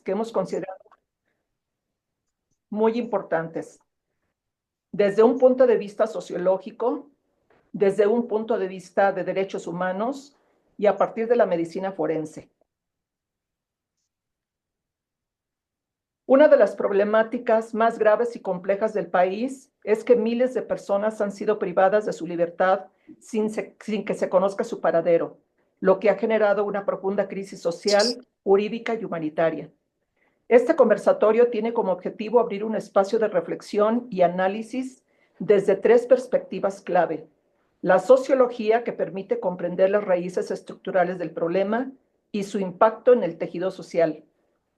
que hemos considerado muy importantes, desde un punto de vista sociológico, desde un punto de vista de derechos humanos y a partir de la medicina forense. Una de las problemáticas más graves y complejas del país es que miles de personas han sido privadas de su libertad sin que se conozca su paradero, lo que ha generado una profunda crisis social, jurídica y humanitaria. Este conversatorio tiene como objetivo abrir un espacio de reflexión y análisis desde tres perspectivas clave: la sociología, que permite comprender las raíces estructurales del problema y su impacto en el tejido social;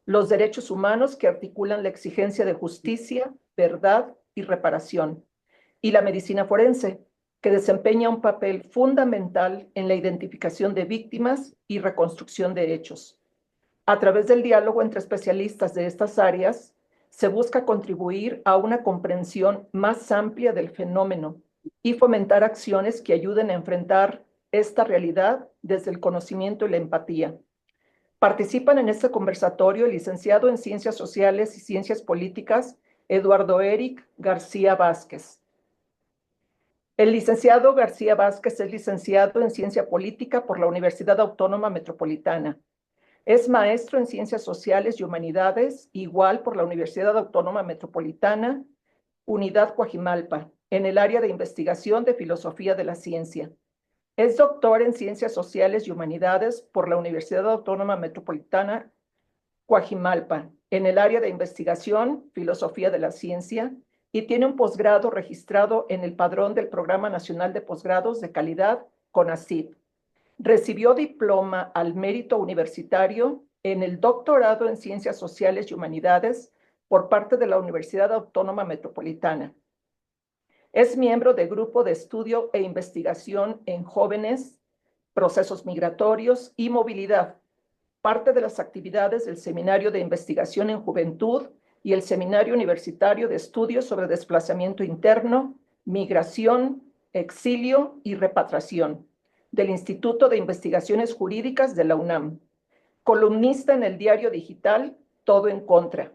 los derechos humanos, que articulan la exigencia de justicia, verdad y reparación; y la medicina forense, que desempeña un papel fundamental en la identificación de víctimas y reconstrucción de hechos. A través del diálogo entre especialistas de estas áreas, se busca contribuir a una comprensión más amplia del fenómeno y fomentar acciones que ayuden a enfrentar esta realidad desde el conocimiento y la empatía. Participan en este conversatorio el licenciado en Ciencias Sociales y Ciencias Políticas, Eduardo Eric García Vázquez. El licenciado García Vázquez es licenciado en Ciencia Política por la Universidad Autónoma Metropolitana. Es maestro en Ciencias Sociales y Humanidades, igual por la Universidad Autónoma Metropolitana, Unidad Coajimalpa, en el área de investigación de Filosofía de la Ciencia. Es doctor en Ciencias Sociales y Humanidades por la Universidad Autónoma Metropolitana, Coajimalpa, en el área de investigación, Filosofía de la Ciencia, y tiene un posgrado registrado en el Padrón del Programa Nacional de Posgrados de Calidad, CONACYT. Recibió diploma al mérito universitario en el doctorado en Ciencias Sociales y Humanidades por parte de la Universidad Autónoma Metropolitana. Es miembro del Grupo de Estudio e Investigación en Jóvenes, Procesos Migratorios y Movilidad, parte de las actividades del Seminario de Investigación en Juventud y el Seminario Universitario de Estudios sobre Desplazamiento Interno, Migración, Exilio y Repatriación, del Instituto de Investigaciones Jurídicas de la UNAM. Columnista en el diario digital Todo en Contra.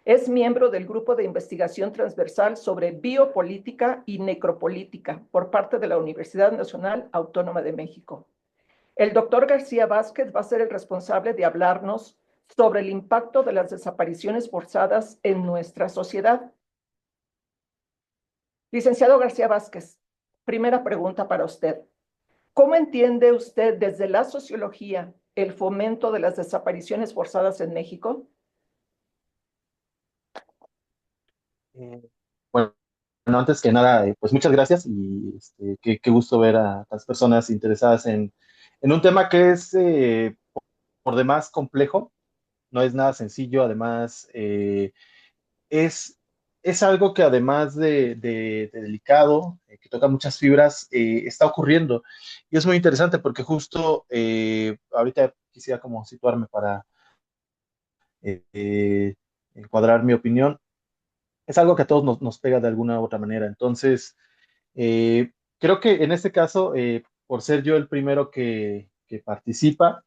Es miembro del Grupo de Investigación Transversal sobre Biopolítica y Necropolítica por parte de la Universidad Nacional Autónoma de México. El doctor García Vázquez va a ser el responsable de hablarnos sobre el impacto de las desapariciones forzadas en nuestra sociedad. Licenciado García Vázquez, primera pregunta para usted. ¿Cómo entiende usted desde la sociología el fomento de las desapariciones forzadas en México? Bueno, antes que nada, pues muchas gracias y qué gusto ver a las personas interesadas en un tema que es por demás complejo, no es nada sencillo, además es, es algo que además de delicado, que toca muchas fibras, está ocurriendo. Y es muy interesante porque justo ahorita quisiera como situarme para encuadrar mi opinión. Es algo que a todos nos pega de alguna u otra manera. Entonces, creo que en este caso, por ser yo el primero que participa,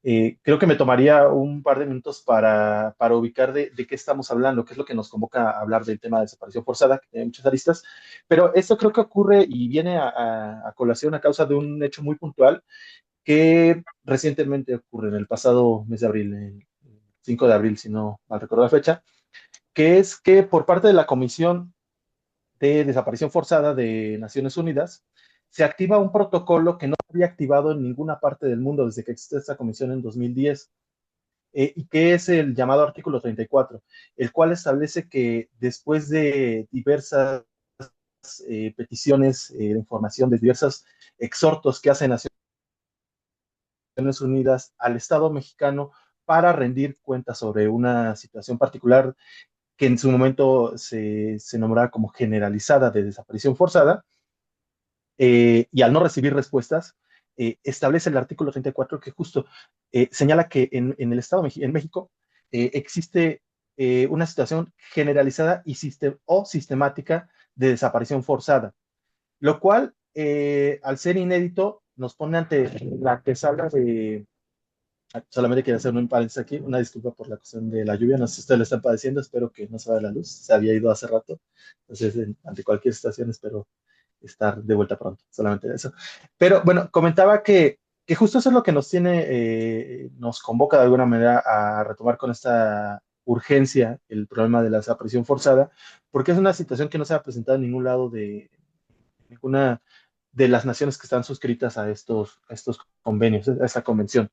creo que me tomaría un par de minutos para ubicar de qué estamos hablando, qué es lo que nos convoca a hablar del tema de desaparición forzada, que tiene muchas aristas, pero esto creo que ocurre y viene a colación a causa de un hecho muy puntual que recientemente ocurre en el pasado mes de abril, el 5 de abril, si no mal recuerdo la fecha, que es que por parte de la Comisión de Desaparición Forzada de Naciones Unidas, se activa un protocolo que no había activado en ninguna parte del mundo desde que existe esta comisión en 2010, y que es el llamado artículo 34, el cual establece que después de diversas peticiones de información, de diversos exhortos que hace Naciones Unidas al Estado mexicano para rendir cuentas sobre una situación particular que en su momento se nombraba como generalizada de desaparición forzada, y al no recibir respuestas, establece el artículo 34 que justo señala que en el Estado en México existe una situación generalizada o sistemática de desaparición forzada, lo cual, al ser inédito, nos pone ante la antesala Solamente quería hacer un paréntesis aquí, una disculpa por la cuestión de la lluvia, no sé si ustedes lo están padeciendo, espero que no se vaya la luz, se había ido hace rato, entonces ante cualquier situación espero estar de vuelta pronto, solamente eso. Pero bueno, comentaba que justo eso es lo que nos tiene, nos convoca de alguna manera a retomar con esta urgencia el problema de la desaparición forzada, porque es una situación que no se ha presentado en ningún lado de ninguna de las naciones que están suscritas a estos convenios, a esta convención.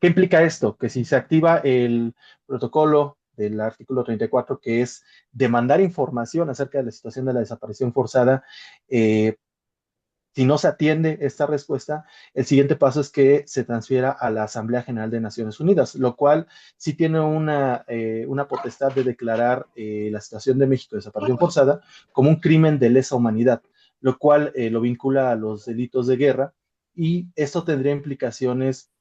¿Qué implica esto? Que si se activa el protocolo del artículo 34, que es demandar información acerca de la situación de la desaparición forzada, eh, si no se atiende esta respuesta, el siguiente paso es que se transfiera a la Asamblea General de Naciones Unidas, lo cual sí tiene una potestad de declarar la situación de México de desaparición forzada como un crimen de lesa humanidad, lo cual lo vincula a los delitos de guerra y esto tendría implicaciones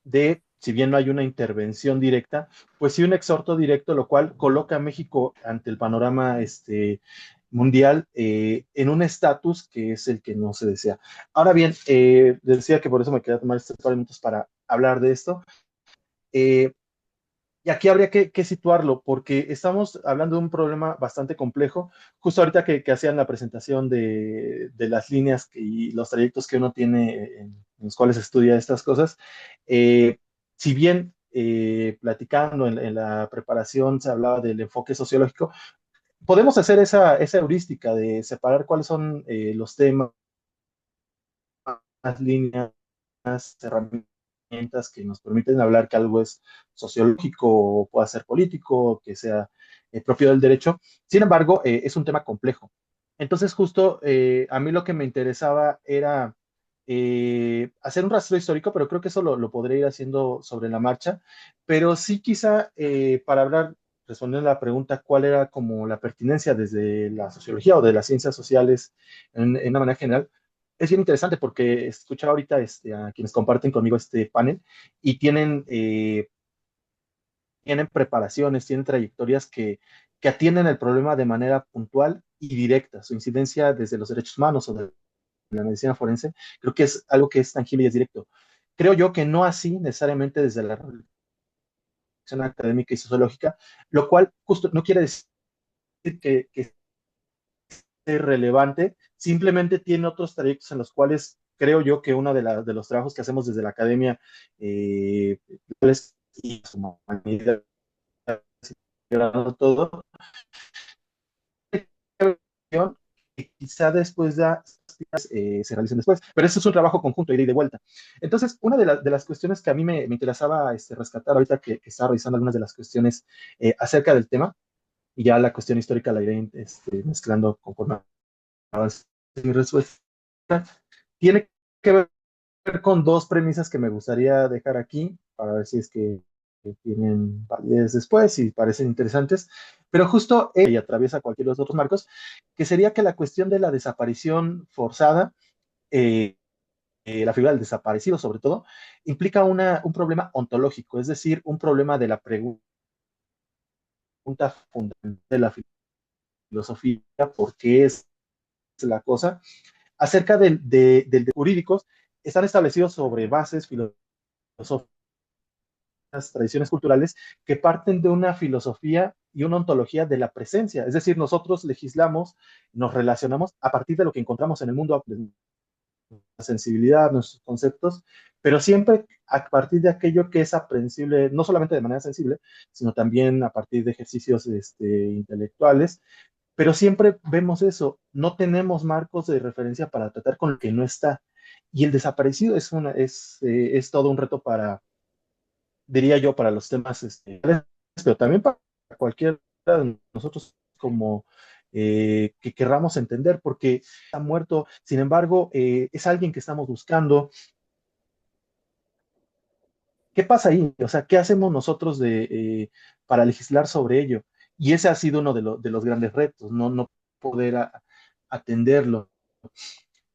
de, si bien no hay una intervención directa, pues sí un exhorto directo, lo cual coloca a México ante el panorama mundial en un estatus que es el que no se desea. Ahora bien, decía que por eso me quería tomar estos 4 minutos para hablar de esto. Eh, y aquí habría que situarlo, porque estamos hablando de un problema bastante complejo. Justo ahorita que hacían la presentación de las líneas y los trayectos que uno tiene en los cuales estudia estas cosas, si bien platicando en la preparación se hablaba del enfoque sociológico, podemos hacer esa heurística de separar cuáles son los temas, las líneas, herramientas que nos permiten hablar que algo es sociológico o pueda ser político, que sea propio del derecho. Sin embargo, es un tema complejo. Entonces, justo a mí lo que me interesaba era hacer un rastro histórico, pero creo que eso lo podré ir haciendo sobre la marcha. Pero sí quizá para hablar, respondiendo a la pregunta, cuál era como la pertinencia desde la sociología o de las ciencias sociales en una manera general, es bien interesante porque escuchaba ahorita a quienes comparten conmigo este panel y tienen preparaciones, tienen trayectorias que atienden el problema de manera puntual y directa. Su incidencia desde los derechos humanos o de la medicina forense, creo que es algo que es tangible y es directo. Creo yo que no así necesariamente desde la reflexión académica y sociológica, lo cual justo no quiere decir que relevante, simplemente tiene otros trayectos en los cuales creo yo que uno de los trabajos que hacemos desde la academia y su humanidad todo, que quizá después se realicen después, pero eso es un trabajo conjunto, ida y de vuelta. Entonces, una de las cuestiones que a mí me interesaba rescatar ahorita que estaba revisando algunas de las cuestiones acerca del tema, y ya la cuestión histórica la iré mezclando conforme avance mi respuesta, tiene que ver con dos premisas que me gustaría dejar aquí para ver si es que tienen validez después y parecen interesantes, pero justo y atraviesa cualquiera de los otros marcos, que sería que la cuestión de la desaparición forzada, eh, la figura del desaparecido sobre todo, implica un problema ontológico, es decir, un problema de la pregunta fundamental de la filosofía, ¿por qué es la cosa? Acerca del jurídicos, están establecidos sobre bases filosóficas, tradiciones culturales que parten de una filosofía y una ontología de la presencia. Es decir, nosotros legislamos, nos relacionamos a partir de lo que encontramos en el mundo, la sensibilidad, nuestros conceptos, pero siempre a partir de aquello que es aprensible, no solamente de manera sensible, sino también a partir de ejercicios intelectuales, pero siempre vemos eso, no tenemos marcos de referencia para tratar con lo que no está. Y el desaparecido es todo un reto para, diría yo, para los temas, pero también para cualquiera de nosotros como que querramos entender, porque está muerto, sin embargo, es alguien que estamos buscando. ¿Qué pasa ahí? O sea, ¿qué hacemos nosotros para legislar sobre ello? Y ese ha sido uno de los grandes retos, no poder atenderlo.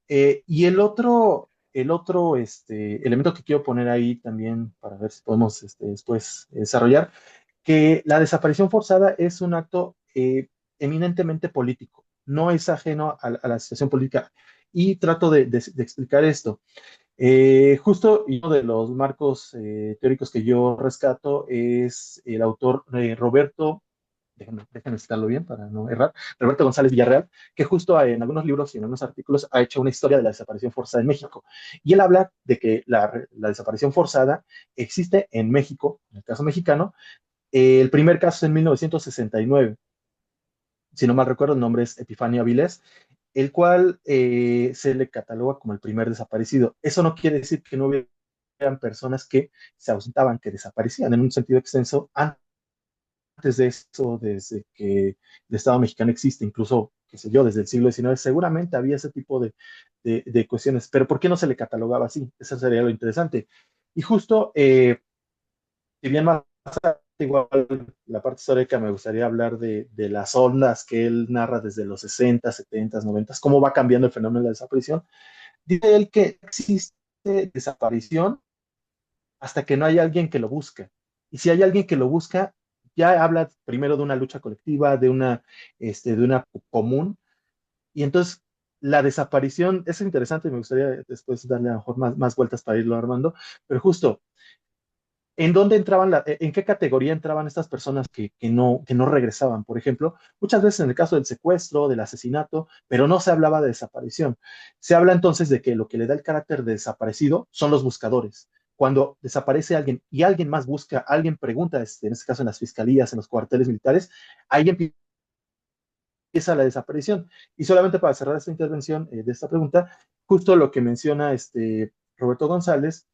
Y el otro elemento que quiero poner ahí también para ver si podemos después desarrollar, que la desaparición forzada es un acto eminentemente político, no es ajeno a la situación política. Y trato de explicar esto. Justo y uno de los marcos teóricos que yo rescato es el autor Roberto, déjenme citarlo bien para no errar, Roberto González Villarreal, que justo en algunos libros y en algunos artículos ha hecho una historia de la desaparición forzada en México. Y él habla de que la desaparición forzada existe en México, en el caso mexicano. El primer caso es en 1969, si no mal recuerdo, el nombre es Epifanio Avilés, el cual se le cataloga como el primer desaparecido. Eso no quiere decir que no hubieran personas que se ausentaban, que desaparecían en un sentido extenso antes de eso, desde que el Estado mexicano existe, incluso, qué sé yo, desde el siglo XIX, seguramente había ese tipo de cuestiones, pero ¿por qué no se le catalogaba así? Eso sería lo interesante. Y justo, si bien más igual la parte histórica me gustaría hablar de las ondas que él narra desde los 60, 70, 90, cómo va cambiando el fenómeno de la desaparición. Dice él que existe desaparición hasta que no hay alguien que lo busca. Y si hay alguien que lo busca, ya habla primero de una lucha colectiva, de una común. Y entonces la desaparición, es interesante, me gustaría después darle a lo mejor más vueltas para irlo armando, pero justo, ¿en dónde entraban, en qué categoría entraban estas personas que no regresaban? Por ejemplo, muchas veces en el caso del secuestro, del asesinato, pero no se hablaba de desaparición. Se habla entonces de que lo que le da el carácter de desaparecido son los buscadores. Cuando desaparece alguien y alguien más busca, alguien pregunta, en este caso en las fiscalías, en los cuarteles militares, ahí empieza la desaparición. Y solamente para cerrar esta intervención de esta pregunta, justo lo que menciona Roberto González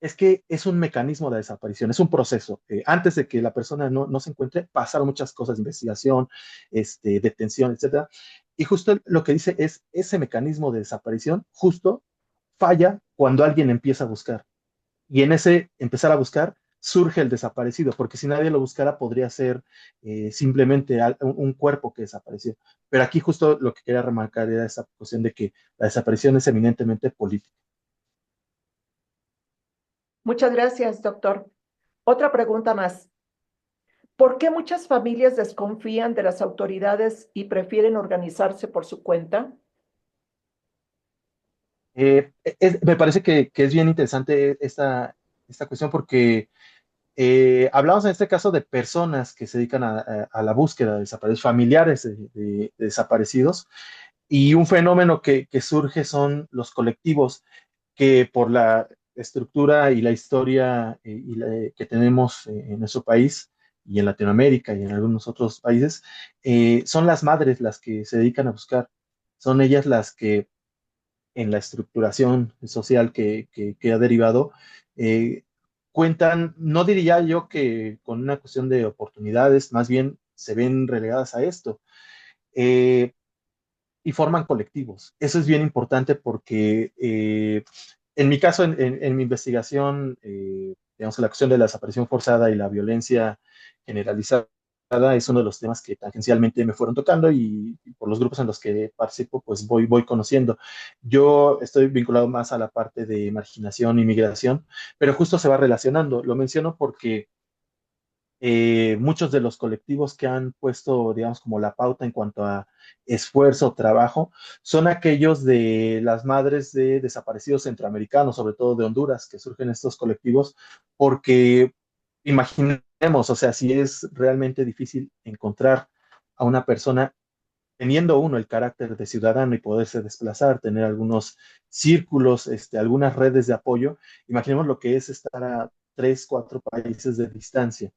es que es un mecanismo de desaparición, es un proceso. Antes de que la persona no se encuentre, pasaron muchas cosas de investigación, detención, etcétera. Y justo lo que dice es, ese mecanismo de desaparición justo falla cuando alguien empieza a buscar. Y en ese empezar a buscar surge el desaparecido, porque si nadie lo buscara podría ser simplemente un cuerpo que desapareció. Pero aquí justo lo que quería remarcar era esa cuestión de que la desaparición es eminentemente política. Muchas gracias, doctor. Otra pregunta más. ¿Por qué muchas familias desconfían de las autoridades y prefieren organizarse por su cuenta? Me parece que es bien interesante esta cuestión porque hablamos en este caso de personas que se dedican a la búsqueda de desaparecidos, familiares de desaparecidos, y un fenómeno que surge son los colectivos que por la estructura y la historia que tenemos en nuestro país y en Latinoamérica y en algunos otros países, son las madres las que se dedican a buscar, son ellas las que en la estructuración social que ha derivado, eh, cuentan, no diría yo que con una cuestión de oportunidades, más bien se ven relegadas a esto. Eh, y forman colectivos. Eso es bien importante porque en mi caso, en mi investigación, digamos, la cuestión de la desaparición forzada y la violencia generalizada es uno de los temas que tangencialmente me fueron tocando y por los grupos en los que participo, pues voy conociendo. Yo estoy vinculado más a la parte de marginación y migración, pero justo se va relacionando. Lo menciono porque muchos de los colectivos que han puesto, digamos, como la pauta en cuanto a esfuerzo, trabajo, son aquellos de las madres de desaparecidos centroamericanos, sobre todo de Honduras, que surgen estos colectivos, porque imaginemos, o sea, si es realmente difícil encontrar a una persona teniendo uno el carácter de ciudadano y poderse desplazar, tener algunos círculos, algunas redes de apoyo, imaginemos lo que es estar a 3, 4 países de distancia.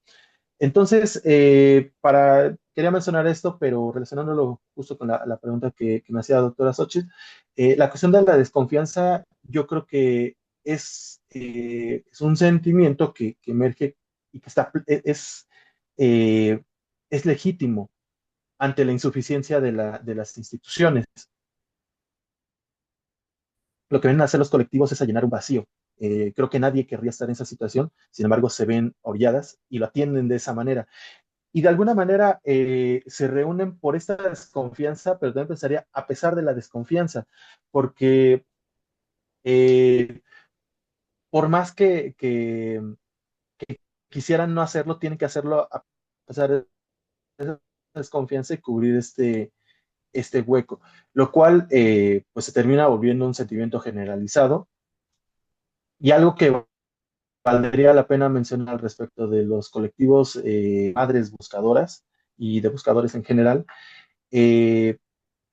Entonces, quería mencionar esto, pero relacionándolo justo con la pregunta que me hacía la doctora Xochitl, la cuestión de la desconfianza, yo creo que es un sentimiento que emerge y que eh, es legítimo ante la insuficiencia de las instituciones. Lo que vienen a hacer los colectivos es a llenar un vacío. Creo que nadie querría estar en esa situación, sin embargo, se ven orilladas y lo atienden de esa manera. Y de alguna manera se reúnen por esta desconfianza, pero también pensaría a pesar de la desconfianza, porque eh, por más que quisieran no hacerlo, tienen que hacerlo a pesar de esa desconfianza y cubrir este hueco, lo cual pues se termina volviendo un sentimiento generalizado Y algo que valdría la pena mencionar al respecto de los colectivos madres buscadoras y de buscadores en general, eh,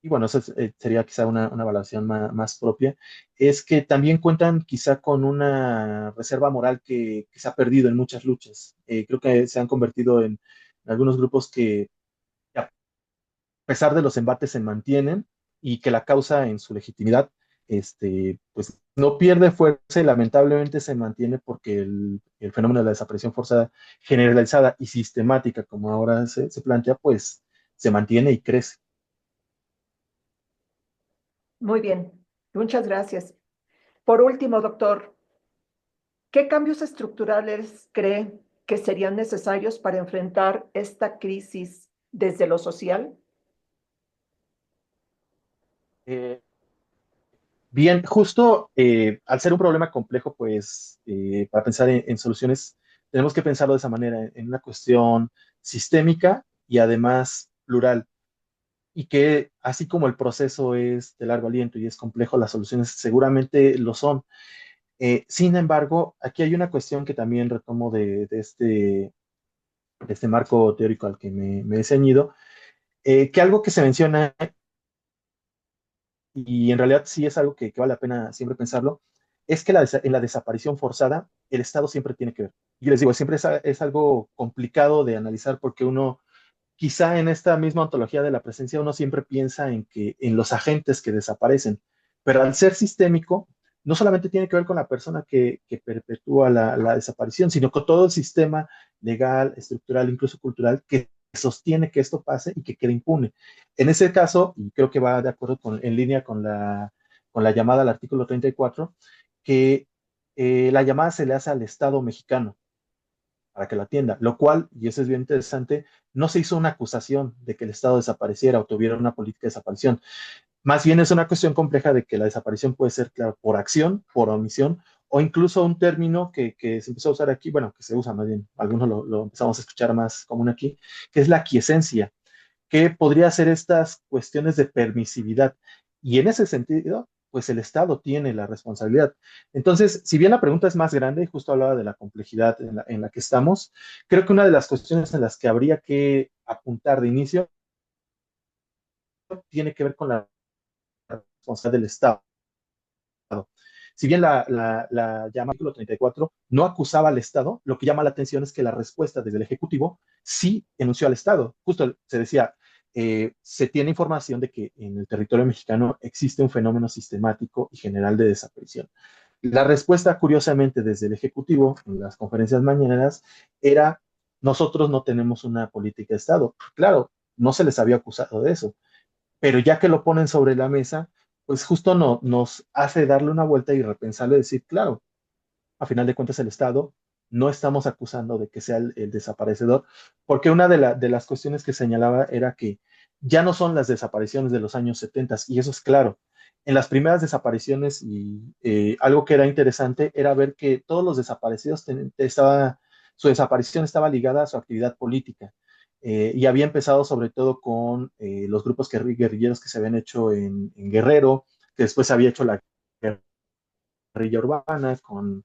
y bueno, eso sería quizá una valoración más propia, es que también cuentan quizá con una reserva moral que se ha perdido en muchas luchas. Creo que se han convertido en algunos grupos que a pesar de los embates se mantienen y que la causa en su legitimidad, pues no pierde fuerza y lamentablemente se mantiene porque el fenómeno de la desaparición forzada generalizada y sistemática, como ahora se plantea, pues se mantiene y crece. Muy bien, muchas gracias. Por último, doctor, ¿qué cambios estructurales cree que serían necesarios para enfrentar esta crisis desde lo social? Eh, Bien, justo al ser un problema complejo, pues para pensar en soluciones, tenemos que pensarlo de esa manera, en una cuestión sistémica y además plural, y que así como el proceso es de largo aliento y es complejo, las soluciones seguramente lo son. Sin embargo, aquí hay una cuestión que también retomo de este marco teórico al que me he ceñido, que algo que se menciona, y en realidad sí es algo que vale la pena siempre pensarlo, es que en la desaparición forzada el Estado siempre tiene que ver. Y les digo, siempre es algo complicado de analizar porque uno, quizá en esta misma ontología de la presencia, uno siempre piensa en que en los agentes que desaparecen, pero al ser sistémico, no solamente tiene que ver con la persona que perpetúa la desaparición, sino con todo el sistema legal, estructural, incluso cultural, que sostiene que esto pase y que quede impune. En ese caso, y creo que va de acuerdo en línea con la llamada al artículo 34, que la llamada se le hace al Estado mexicano para que la atienda, lo cual, y eso es bien interesante, no se hizo una acusación de que el Estado desapareciera o tuviera una política de desaparición. Más bien es una cuestión compleja de que la desaparición puede ser, claro, por acción, por omisión, o incluso un término que se empezó a usar aquí, bueno, que se usa más bien, algunos lo empezamos a escuchar más común aquí, que es la quiesencia, que podría ser estas cuestiones de permisividad. Y en ese sentido, pues el Estado tiene la responsabilidad. Entonces, si bien la pregunta es más grande, y justo hablaba de la complejidad en la que estamos, creo que una de las cuestiones en las que habría que apuntar de inicio tiene que ver con la responsabilidad del Estado. Si bien la llama artículo 34 no acusaba al Estado, lo que llama la atención es que la respuesta desde el Ejecutivo sí enunció al Estado. Justo se decía, se tiene información de que en el territorio mexicano existe un fenómeno sistemático y general de desaparición. La respuesta, curiosamente, desde el Ejecutivo, en las conferencias mañaneras, era, nosotros no tenemos una política de Estado. Claro, no se les había acusado de eso, pero ya que lo ponen sobre la mesa, pues justo nos hace darle una vuelta y repensarlo y decir, claro, a final de cuentas el Estado no estamos acusando de que sea el desaparecedor, porque una de las cuestiones que señalaba era que ya no son las desapariciones de los años 70, y eso es claro. En las primeras desapariciones, y algo que era interesante era ver que todos los desaparecidos su desaparición estaba ligada a su actividad política. Y había empezado sobre todo con los grupos guerrilleros que se habían hecho en Guerrero, que después se había hecho la guerrilla urbana con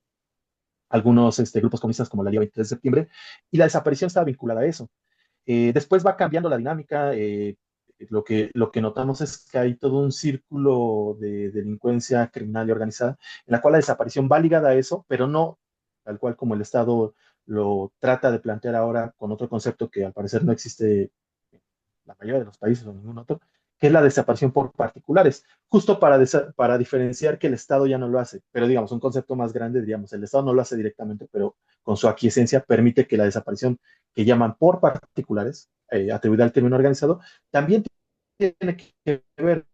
algunos grupos comunistas como la Liga 23 de septiembre, y la desaparición estaba vinculada a eso. Después va cambiando la dinámica, lo que notamos es que hay todo un círculo de delincuencia criminal y organizada, en la cual la desaparición va ligada a eso, pero no tal cual como el Estado lo trata de plantear ahora con otro concepto que al parecer no existe la mayoría de los países o ningún otro, que es la desaparición por particulares, justo para diferenciar que el Estado ya no lo hace. Pero digamos, un concepto más grande, diríamos, el Estado no lo hace directamente, pero con su aquiescencia permite que la desaparición que llaman por particulares, atribuida al crimen organizado, también tiene que ver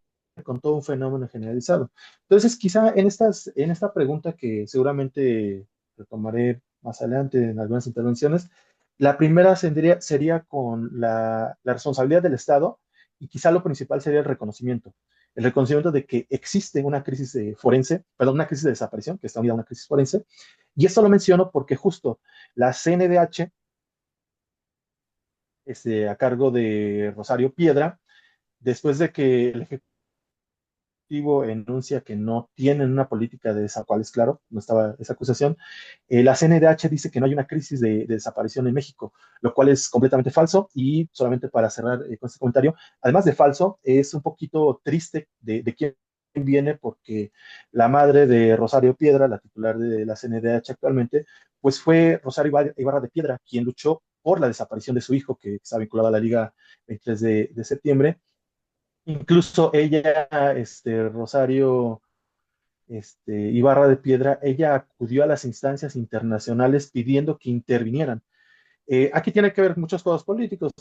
con todo un fenómeno generalizado. Entonces, quizá en esta pregunta que seguramente retomaré más adelante en algunas intervenciones, la primera sería con la responsabilidad del Estado y quizá lo principal sería el reconocimiento de que existe una crisis forense, perdón, una crisis de desaparición, que está unida a una crisis forense, y esto lo menciono porque justo la CNDH, a cargo de Rosario Piedra, después de que el Ejecutivo enuncia que no tienen una política de esa, cual es claro, no estaba esa acusación. La CNDH dice que no hay una crisis de desaparición en México, lo cual es completamente falso. Y solamente para cerrar con este comentario, además de falso, es un poquito triste de quién viene, porque la madre de Rosario Piedra, la titular de la CNDH actualmente, pues fue Rosario Ibarra de Piedra, quien luchó por la desaparición de su hijo, que está vinculado a la Liga 23 de septiembre. Incluso ella, Rosario, Ibarra de Piedra, ella acudió a las instancias internacionales pidiendo que intervinieran. Aquí tiene que ver muchos juegos políticos,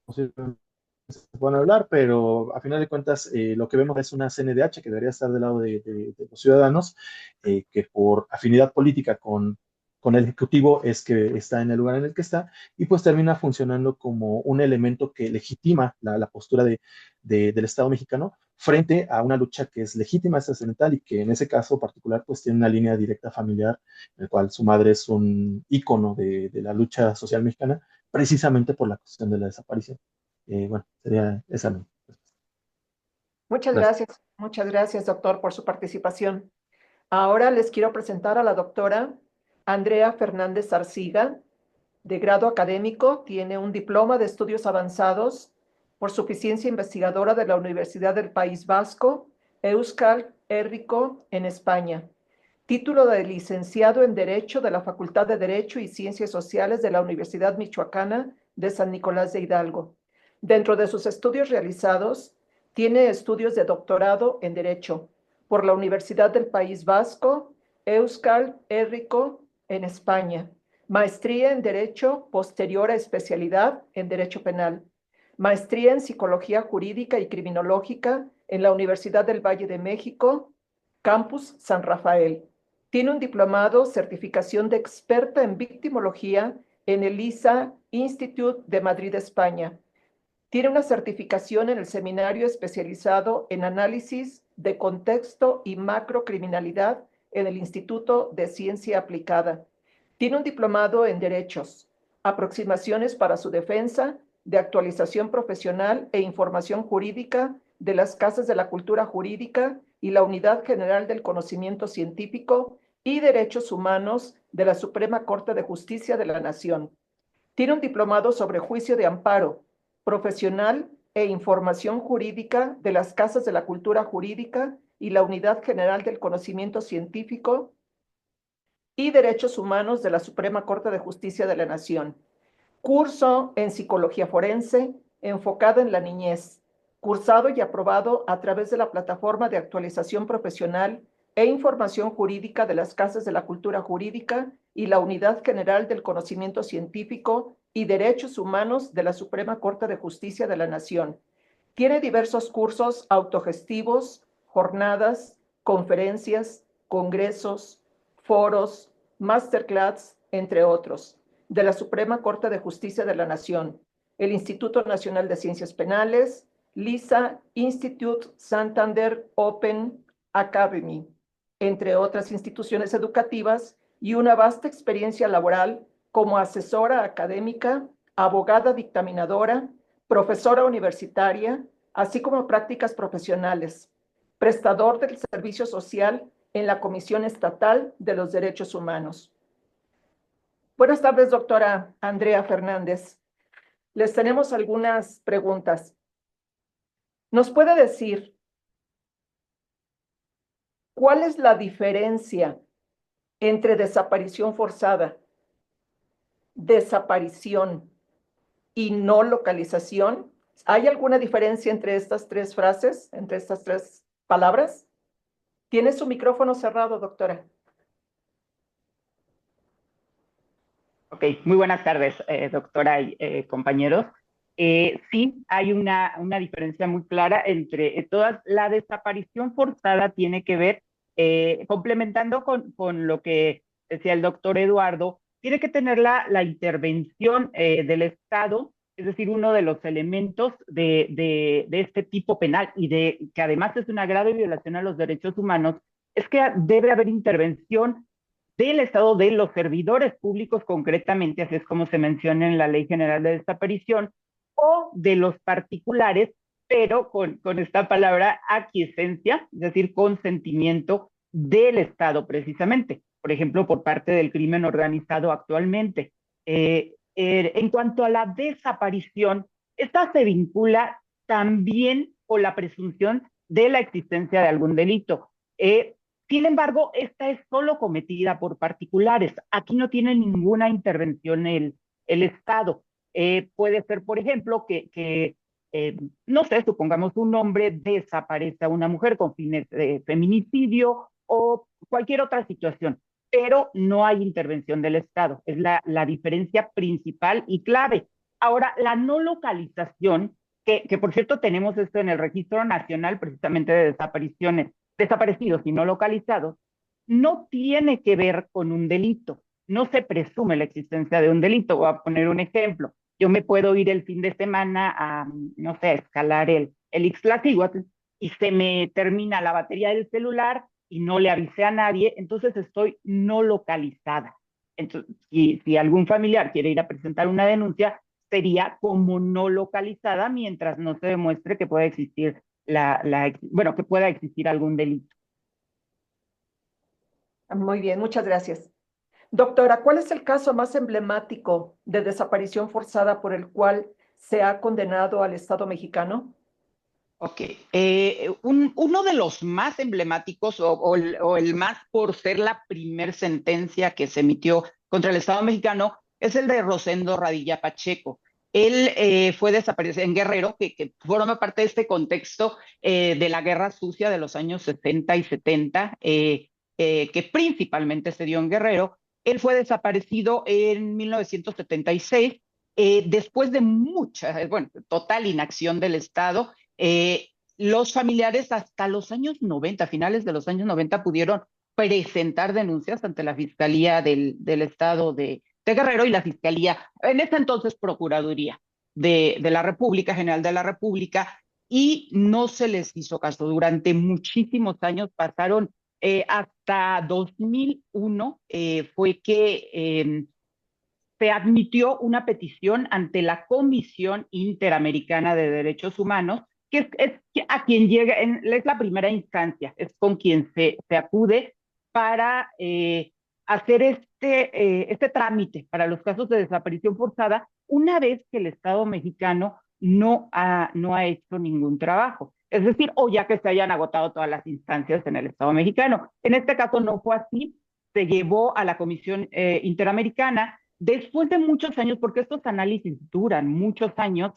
posiblemente se pueden hablar, pero a final de cuentas lo que vemos es una CNDH que debería estar del lado de los ciudadanos, que por afinidad política con el Ejecutivo es que está en el lugar en el que está, y pues termina funcionando como un elemento que legitima la postura del Estado mexicano frente a una lucha que es legítima, es trascendental, y que en ese caso particular pues tiene una línea directa familiar, en el cual su madre es un ícono de la lucha social mexicana, precisamente por la cuestión de la desaparición. Bueno, sería esa. No. Gracias. Muchas gracias, doctor, por su participación. Ahora les quiero presentar a la doctora Andrea Fernández Arciga, de grado académico, tiene un diploma de estudios avanzados por suficiencia investigadora de la Universidad del País Vasco, Euskal Herriko, en España. Título de licenciado en Derecho de la Facultad de Derecho y Ciencias Sociales de la Universidad Michoacana de San Nicolás de Hidalgo. Dentro de sus estudios realizados, tiene estudios de doctorado en Derecho por la Universidad del País Vasco, Euskal Herriko, en España. Maestría en Derecho posterior a especialidad en Derecho Penal. Maestría en Psicología Jurídica y Criminológica en la Universidad del Valle de México, Campus San Rafael. Tiene un diplomado, certificación de experta en victimología en el ISA Institute de Madrid, España. Tiene una certificación en el seminario especializado en análisis de contexto y macrocriminalidad en el Instituto de Ciencia Aplicada. Tiene un diplomado en Derechos, aproximaciones para su defensa, de actualización profesional e información jurídica de las Casas de la Cultura Jurídica y la Unidad General del Conocimiento Científico y Derechos Humanos de la Suprema Corte de Justicia de la Nación. Tiene un diplomado sobre juicio de amparo, profesional e información jurídica de las Casas de la Cultura Jurídica y la Unidad General del Conocimiento Científico y Derechos Humanos de la Suprema Corte de Justicia de la Nación. Curso en Psicología Forense, enfocada en la niñez, cursado y aprobado a través de la Plataforma de Actualización Profesional e Información Jurídica de las Casas de la Cultura Jurídica y la Unidad General del Conocimiento Científico y Derechos Humanos de la Suprema Corte de Justicia de la Nación. Tiene diversos cursos autogestivos, jornadas, conferencias, congresos, foros, masterclass, entre otros, de la Suprema Corte de Justicia de la Nación, el Instituto Nacional de Ciencias Penales, LISA Institute Santander Open Academy, entre otras instituciones educativas, y una vasta experiencia laboral como asesora académica, abogada dictaminadora, profesora universitaria, así como prácticas profesionales, prestador del servicio social en la Comisión Estatal de los Derechos Humanos. Buenas tardes, doctora Andrea Fernández. Les tenemos algunas preguntas. ¿Nos puede decir cuál es la diferencia entre desaparición forzada, desaparición y no localización? ¿Hay alguna diferencia entre estas tres frases, entre estas tres palabras? Tiene su micrófono cerrado, doctora. Ok, muy buenas tardes, doctora y compañeros. Sí, hay una diferencia muy clara entre todas. La desaparición forzada tiene que ver, complementando con lo que decía el doctor Eduardo, tiene que tener la intervención del Estado, es decir, uno de los elementos de este tipo penal y de que además es una grave violación a los derechos humanos, es que debe haber intervención del Estado, de los servidores públicos concretamente, así es como se menciona en la Ley General de Desaparición, o de los particulares pero con esta palabra aquiescencia, es decir, consentimiento del Estado precisamente, por ejemplo, por parte del crimen organizado actualmente. En cuanto a la desaparición, esta se vincula también con la presunción de la existencia de algún delito. Sin embargo, esta es solo cometida por particulares. Aquí no tiene ninguna intervención el Estado. Puede ser, por ejemplo, que no sé, supongamos un hombre desaparece a una mujer con fines de feminicidio o cualquier otra situación, pero no hay intervención del Estado. Es la diferencia principal y clave. Ahora, la no localización, que por cierto tenemos esto en el Registro Nacional precisamente de desapariciones, desaparecidos y no localizados, no tiene que ver con un delito. No se presume la existencia de un delito. Voy a poner un ejemplo. Yo me puedo ir el fin de semana a, no sé, escalar el Ixtlaxíhuatl y se me termina la batería del celular y no le avisé a nadie, entonces estoy no localizada. Entonces, si algún familiar quiere ir a presentar una denuncia, sería como no localizada mientras no se demuestre que pueda existir bueno, que pueda existir algún delito. Muy bien, muchas gracias. Doctora, ¿cuál es el caso más emblemático de desaparición forzada por el cual se ha condenado al Estado mexicano? Ok, uno de los más emblemáticos o el más por ser la primer sentencia que se emitió contra el Estado mexicano es el de Rosendo Radilla Pacheco. Él fue desaparecido en Guerrero, que forma parte de este contexto de la guerra sucia de los años 60 y 70, que principalmente se dio en Guerrero. Él fue desaparecido en 1976, después de mucha, bueno, total inacción del Estado. Los familiares hasta los años 90, finales de los años 90, pudieron presentar denuncias ante la Fiscalía del Estado de Guerrero y la Fiscalía, en ese entonces Procuraduría de la República, General de la República, y no se les hizo caso. Durante muchísimos años pasaron, hasta 2001 fue que se admitió una petición ante la Comisión Interamericana de Derechos Humanos, es a quien llega, es la primera instancia, es con quien se acude para hacer este trámite para los casos de desaparición forzada, una vez que el Estado mexicano no ha hecho ningún trabajo. Es decir, o ya que se hayan agotado todas las instancias en el Estado mexicano. En este caso no fue así, se llevó a la Comisión Interamericana. Después de muchos años, porque estos análisis duran muchos años,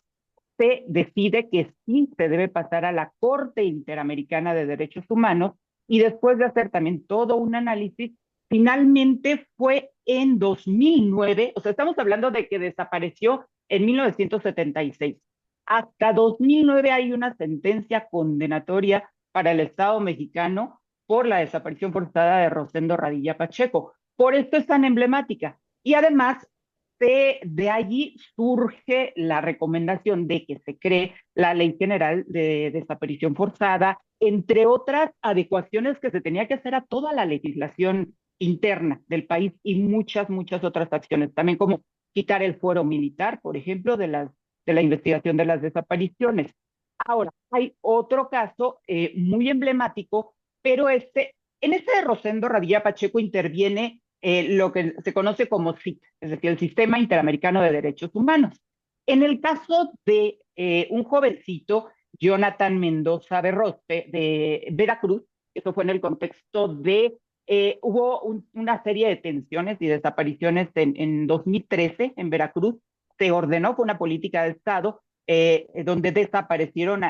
se decide que sí se debe pasar a la Corte Interamericana de Derechos Humanos y después de hacer también todo un análisis, finalmente fue en 2009, o sea, estamos hablando de que desapareció en 1976. Hasta 2009 hay una sentencia condenatoria para el Estado mexicano por la desaparición forzada de Rosendo Radilla Pacheco. Por esto es tan emblemática. Y además, de allí surge la recomendación de que se cree la Ley General de Desaparición Forzada, entre otras adecuaciones que se tenía que hacer a toda la legislación interna del país y muchas otras acciones, también como quitar el fuero militar, por ejemplo, de la investigación de las desapariciones. Ahora, hay otro caso muy emblemático, pero en este de Rosendo Radilla Pacheco interviene lo que se conoce como SIT, es decir, el Sistema Interamericano de Derechos Humanos. En el caso de un jovencito, Jonathan Mendoza Berrospe, de Veracruz, eso fue en el contexto de, hubo una serie de detenciones y desapariciones en 2013 en Veracruz, se ordenó con una política de Estado donde detuvieron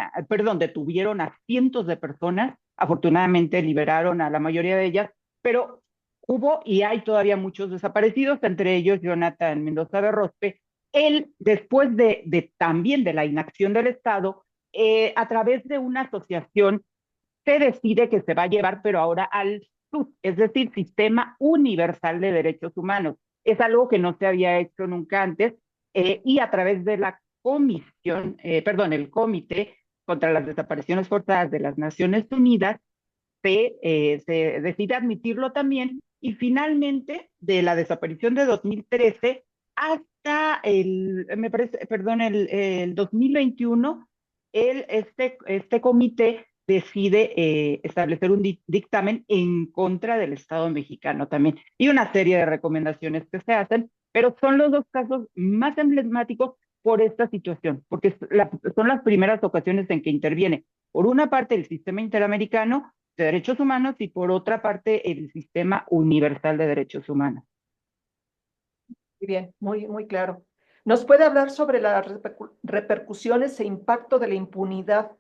a cientos de personas, afortunadamente liberaron a la mayoría de ellas, pero hubo y hay todavía muchos desaparecidos, entre ellos Jonathan Mendoza Berrospe. Él, después también de la inacción del Estado, a través de una asociación, se decide que se va a llevar, pero ahora al SUD, es decir, Sistema Universal de Derechos Humanos. Es algo que no se había hecho nunca antes, y a través de la el Comité contra las Desapariciones Forzadas de las Naciones Unidas, se decide admitirlo también y finalmente de la desaparición de 2013 hasta me parece, perdón, el 2021 este comité decide establecer un dictamen en contra del Estado mexicano también, y una serie de recomendaciones que se hacen, pero son los dos casos más emblemáticos por esta situación, porque son las primeras ocasiones en que interviene, por una parte, el sistema interamericano de derechos humanos y por otra parte, el sistema universal de derechos humanos. Muy bien, muy claro. ¿Nos puede hablar sobre las repercusiones e impacto de la impunidad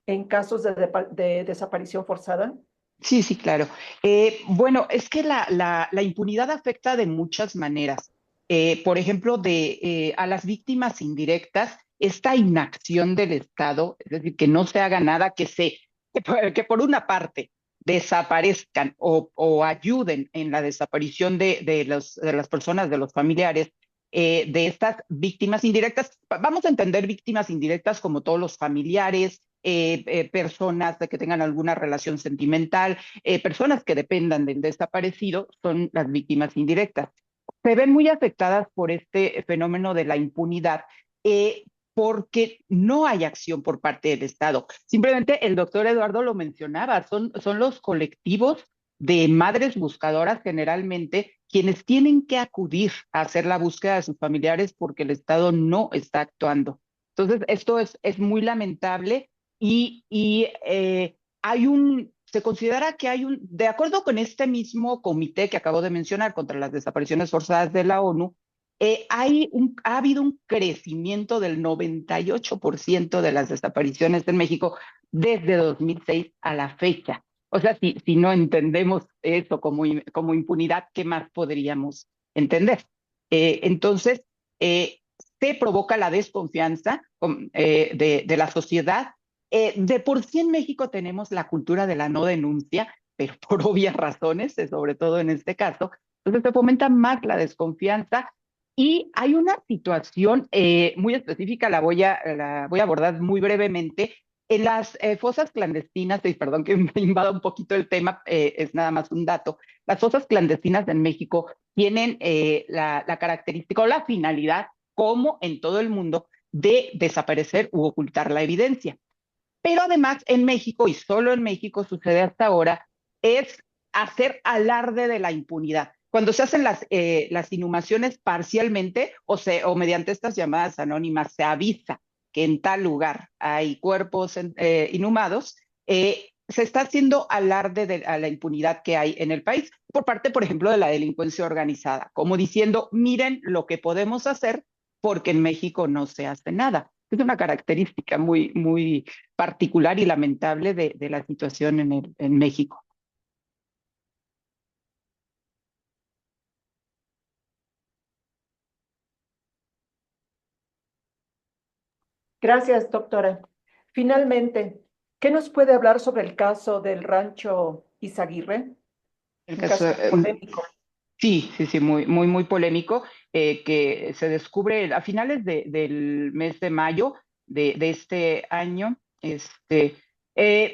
en casos de desaparición forzada? Sí, sí, claro. Bueno, es que la impunidad afecta de muchas maneras. Por ejemplo, a las víctimas indirectas, esta inacción del Estado, es decir, que no se haga nada, que por una parte desaparezcan o ayuden en la desaparición de las personas, de los familiares, de estas víctimas indirectas. Vamos a entender víctimas indirectas como todos los familiares, personas de que tengan alguna relación sentimental, personas que dependan del desaparecido, son las víctimas indirectas. Se ven muy afectadas por este fenómeno de la impunidad, eh, porque no hay acción por parte del Estado. Simplemente el doctor Eduardo lo mencionaba, son los colectivos de madres buscadoras generalmente quienes tienen que acudir a hacer la búsqueda de sus familiares porque el Estado no está actuando. Entonces, esto es muy lamentable y se considera que de acuerdo con este mismo comité que acabo de mencionar contra las desapariciones forzadas de la ONU, ha habido un crecimiento del 98% de las desapariciones en México desde 2006 a la fecha. O sea, si no entendemos eso como impunidad, ¿qué más podríamos entender? Entonces, se provoca la desconfianza de la sociedad. De por sí en México tenemos la cultura de la no denuncia, pero por obvias razones, sobre todo en este caso. Entonces se fomenta más la desconfianza y hay una situación muy específica, la voy a abordar muy brevemente. En las fosas clandestinas, y perdón que me invada un poquito el tema, es nada más un dato, las fosas clandestinas en México tienen la característica o la finalidad, como en todo el mundo, de desaparecer u ocultar la evidencia. Pero además en México, y solo en México sucede hasta ahora, es hacer alarde de la impunidad. Cuando se hacen las inhumaciones parcialmente o mediante estas llamadas anónimas, se avisa que en tal lugar hay cuerpos inhumados, se está haciendo alarde de a la impunidad que hay en el país por parte, por ejemplo, de la delincuencia organizada, como diciendo, miren lo que podemos hacer porque en México no se hace nada. Es una característica muy particular y lamentable de la situación en México. Gracias, doctora. Finalmente, ¿qué nos puede hablar sobre el caso del rancho Izaguirre? El Un caso, caso polémico. sí, muy polémico, que se descubre a finales del mes de mayo de este año.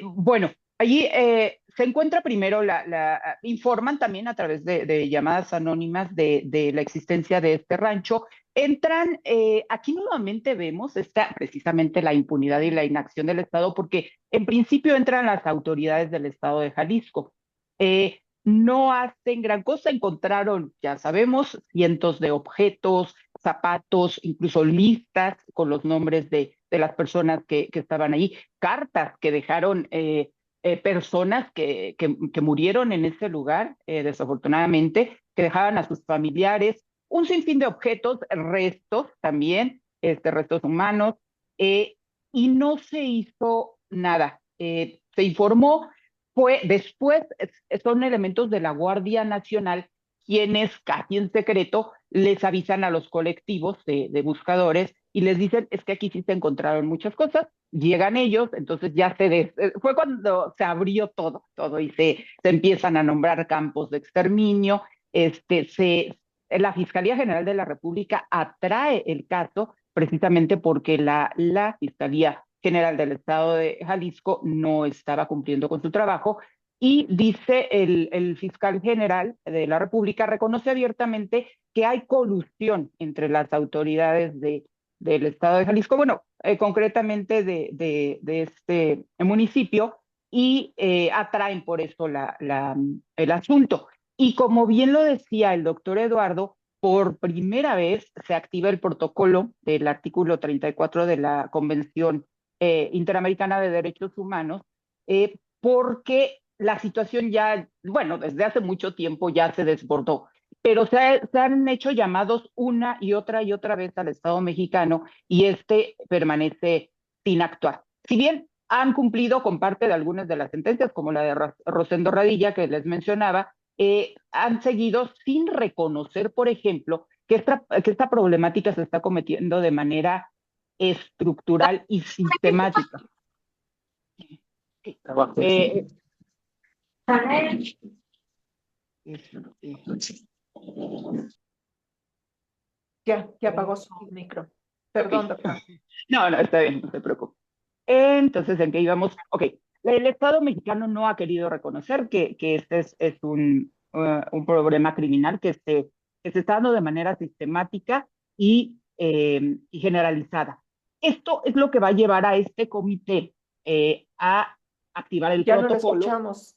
Bueno, allí se encuentra primero, informan también a través de llamadas anónimas de la existencia de este rancho. Entran, aquí nuevamente vemos precisamente la impunidad y la inacción del Estado, porque en principio entran las autoridades del Estado de Jalisco. No hacen gran cosa, encontraron, ya sabemos, cientos de objetos, zapatos, incluso listas con los nombres de las personas que estaban ahí, cartas que dejaron personas que murieron en ese lugar, desafortunadamente, que dejaban a sus familiares, un sinfín de objetos, restos también, restos humanos, eh, y no se hizo nada. Se informó después son elementos de la Guardia Nacional quienes casi en secreto les avisan a los colectivos de buscadores y les dicen, es que aquí sí se encontraron muchas cosas, llegan ellos, entonces fue cuando se abrió todo y se empiezan a nombrar campos de exterminio. La Fiscalía General de la República atrae el caso precisamente porque la Fiscalía General del Estado de Jalisco no estaba cumpliendo con su trabajo y dice el fiscal general de la República, reconoce abiertamente que hay colusión entre las autoridades del estado de Jalisco, bueno, concretamente de este municipio, y atraen por eso el asunto. Y como bien lo decía el doctor Eduardo, por primera vez se activa el protocolo del artículo 34 de la Convención Interamericana de Derechos Humanos, porque la situación ya, bueno, desde hace mucho tiempo ya se desbordó, pero se han hecho llamados una y otra vez al Estado mexicano y este permanece sin actuar. Si bien han cumplido con parte de algunas de las sentencias, como la de Rosendo Radilla que les mencionaba, han seguido sin reconocer, por ejemplo, que esta problemática se está cometiendo de manera estructural y sistemática. Eh, Ya apagó su micro. Perdón, doctor. No, está bien, no se preocupe. Entonces, ¿en qué íbamos? Ok, el Estado mexicano no ha querido reconocer que este es un problema criminal que se está dando de manera sistemática y generalizada. Esto es lo que va a llevar a este comité a activar el Ya no lo protocolo. escuchamos.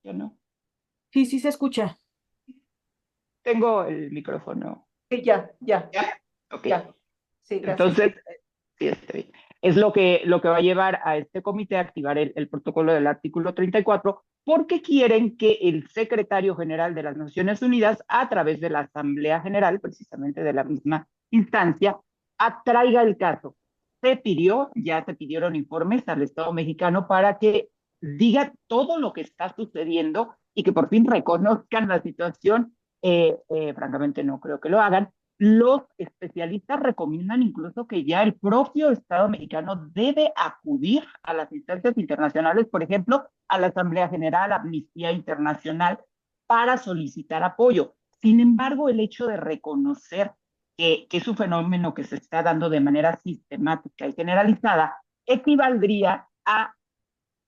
Yo no. Sí, sí se escucha. Tengo el micrófono. Sí, ya. ¿Ya? Ok. Ya. Sí, gracias. Entonces, sí, está bien. Es lo que va a llevar a este comité a activar el protocolo del artículo 34, porque quieren que el secretario general de las Naciones Unidas, a través de la Asamblea General, precisamente de la misma instancia, atraiga el caso. Ya se pidieron informes al Estado mexicano para que diga todo lo que está sucediendo y que por fin reconozcan la situación. Francamente, no creo que lo hagan. Los especialistas recomiendan incluso que ya el propio Estado mexicano debe acudir a las instancias internacionales, por ejemplo, a la Asamblea General, Amnistía Internacional, para solicitar apoyo. Sin embargo, el hecho de reconocer que es un fenómeno que se está dando de manera sistemática y generalizada equivaldría a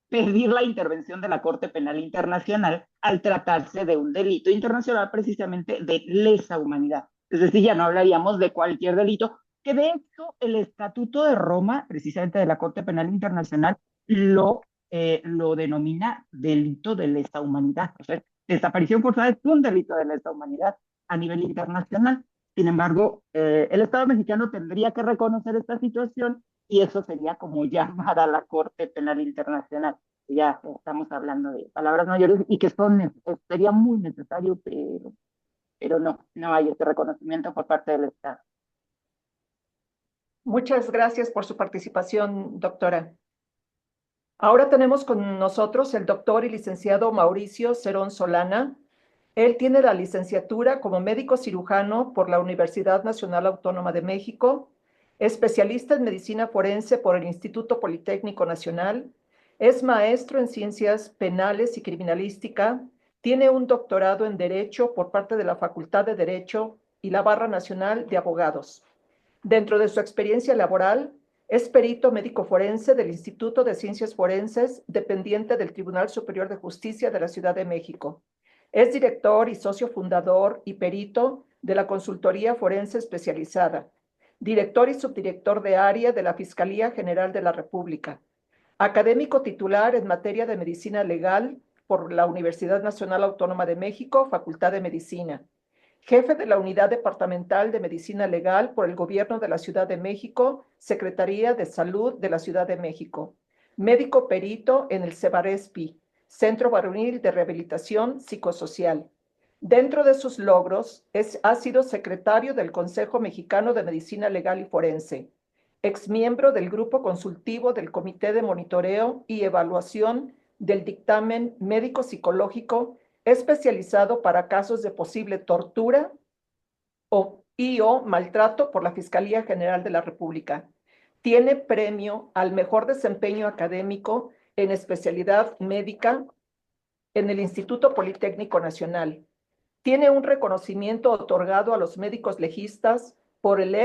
pedir la intervención de la Corte Penal Internacional al tratarse de un delito internacional precisamente de lesa humanidad. Es decir, ya no hablaríamos de cualquier delito, que de hecho el Estatuto de Roma, precisamente de la Corte Penal Internacional, lo denomina delito de lesa humanidad. O sea, desaparición forzada es un delito de lesa humanidad a nivel internacional. Sin embargo, el Estado mexicano tendría que reconocer esta situación y eso sería como llamar a la Corte Penal Internacional. Ya estamos hablando de palabras mayores y que sería muy necesario, pero no hay este reconocimiento por parte del Estado. Muchas gracias por su participación, doctora. Ahora tenemos con nosotros el doctor y licenciado Mauricio Cerón Solana. Él tiene la licenciatura como médico cirujano por la Universidad Nacional Autónoma de México, especialista en medicina forense por el Instituto Politécnico Nacional, es maestro en ciencias penales y criminalística, tiene un doctorado en Derecho por parte de la Facultad de Derecho y la Barra Nacional de Abogados. Dentro de su experiencia laboral, es perito médico forense del Instituto de Ciencias Forenses, dependiente del Tribunal Superior de Justicia de la Ciudad de México. Es director y socio fundador y perito de la Consultoría Forense Especializada, director y subdirector de área de la Fiscalía General de la República, académico titular en materia de medicina legal por la Universidad Nacional Autónoma de México, Facultad de Medicina, jefe de la Unidad Departamental de Medicina Legal por el Gobierno de la Ciudad de México, Secretaría de Salud de la Ciudad de México, médico perito en el CEBARESPI, Centro Varonil de Rehabilitación Psicosocial. Dentro de sus logros, ha sido secretario del Consejo Mexicano de Medicina Legal y Forense, exmiembro del Grupo Consultivo del Comité de Monitoreo y Evaluación del Dictamen Médico Psicológico especializado para casos de posible tortura o maltrato por la Fiscalía General de la República. Tiene premio al mejor desempeño académico en especialidad médica en el Instituto Politécnico Nacional. Tiene un reconocimiento otorgado a los médicos legistas por el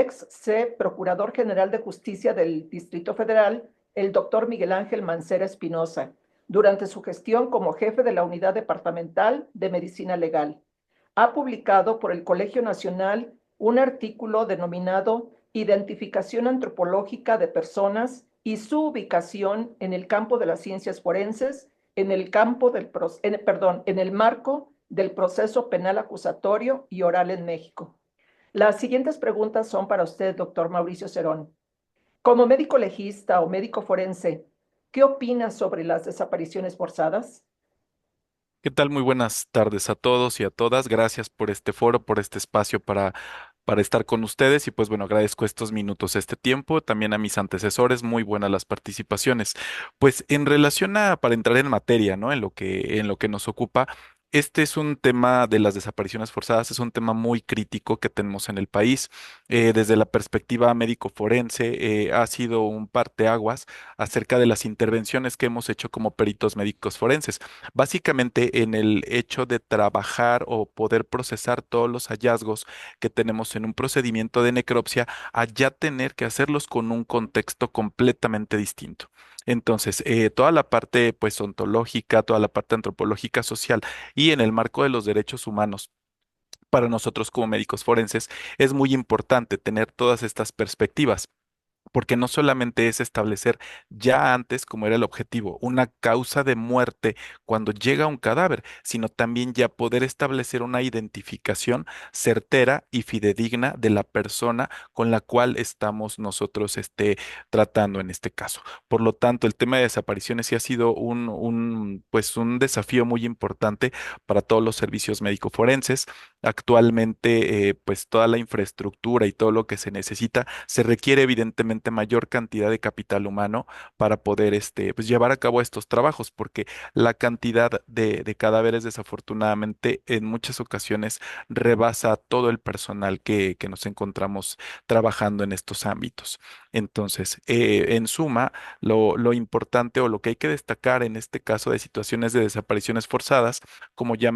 Procurador General de Justicia del Distrito Federal, el doctor Miguel Ángel Mancera Espinosa, durante su gestión como jefe de la Unidad Departamental de Medicina Legal. Ha publicado por el Colegio Nacional un artículo denominado Identificación antropológica de personas y su ubicación en el campo de las ciencias forenses, en el campo del, en el marco del proceso penal acusatorio y oral en México. Las siguientes preguntas son para usted, doctor Mauricio Cerón. Como médico legista o médico forense, ¿qué opina sobre las desapariciones forzadas? ¿Qué tal? Muy buenas tardes a todos y a todas. Gracias por este foro, por este espacio para estar con ustedes y pues bueno, agradezco estos minutos, este tiempo, también a mis antecesores, muy buenas las participaciones. Pues en relación a, para entrar en materia, ¿no? En lo que nos ocupa, este es un tema de las desapariciones forzadas, es un tema muy crítico que tenemos en el país. Desde la perspectiva médico forense, ha sido un parteaguas acerca de las intervenciones que hemos hecho como peritos médicos forenses. Básicamente en el hecho de trabajar o poder procesar todos los hallazgos que tenemos en un procedimiento de necropsia, a ya tener que hacerlos con un contexto completamente distinto. Entonces, toda la parte pues ontológica, toda la parte antropológica social y en el marco de los derechos humanos. Para nosotros como médicos forenses es muy importante tener todas estas perspectivas porque no solamente es establecer ya antes, como era el objetivo, una causa de muerte cuando llega un cadáver, sino también ya poder establecer una identificación certera y fidedigna de la persona con la cual estamos nosotros tratando en este caso. Por lo tanto, el tema de desapariciones sí ha sido pues un desafío muy importante para todos los servicios médico-forenses. Actualmente, pues toda la infraestructura y todo lo que se necesita se requiere evidentemente mayor cantidad de capital humano para poder pues, llevar a cabo estos trabajos, porque la cantidad de cadáveres desafortunadamente en muchas ocasiones rebasa todo el personal que nos encontramos trabajando en estos ámbitos. Entonces, en suma, lo importante o lo que hay que destacar en este caso de situaciones de desapariciones forzadas, como ya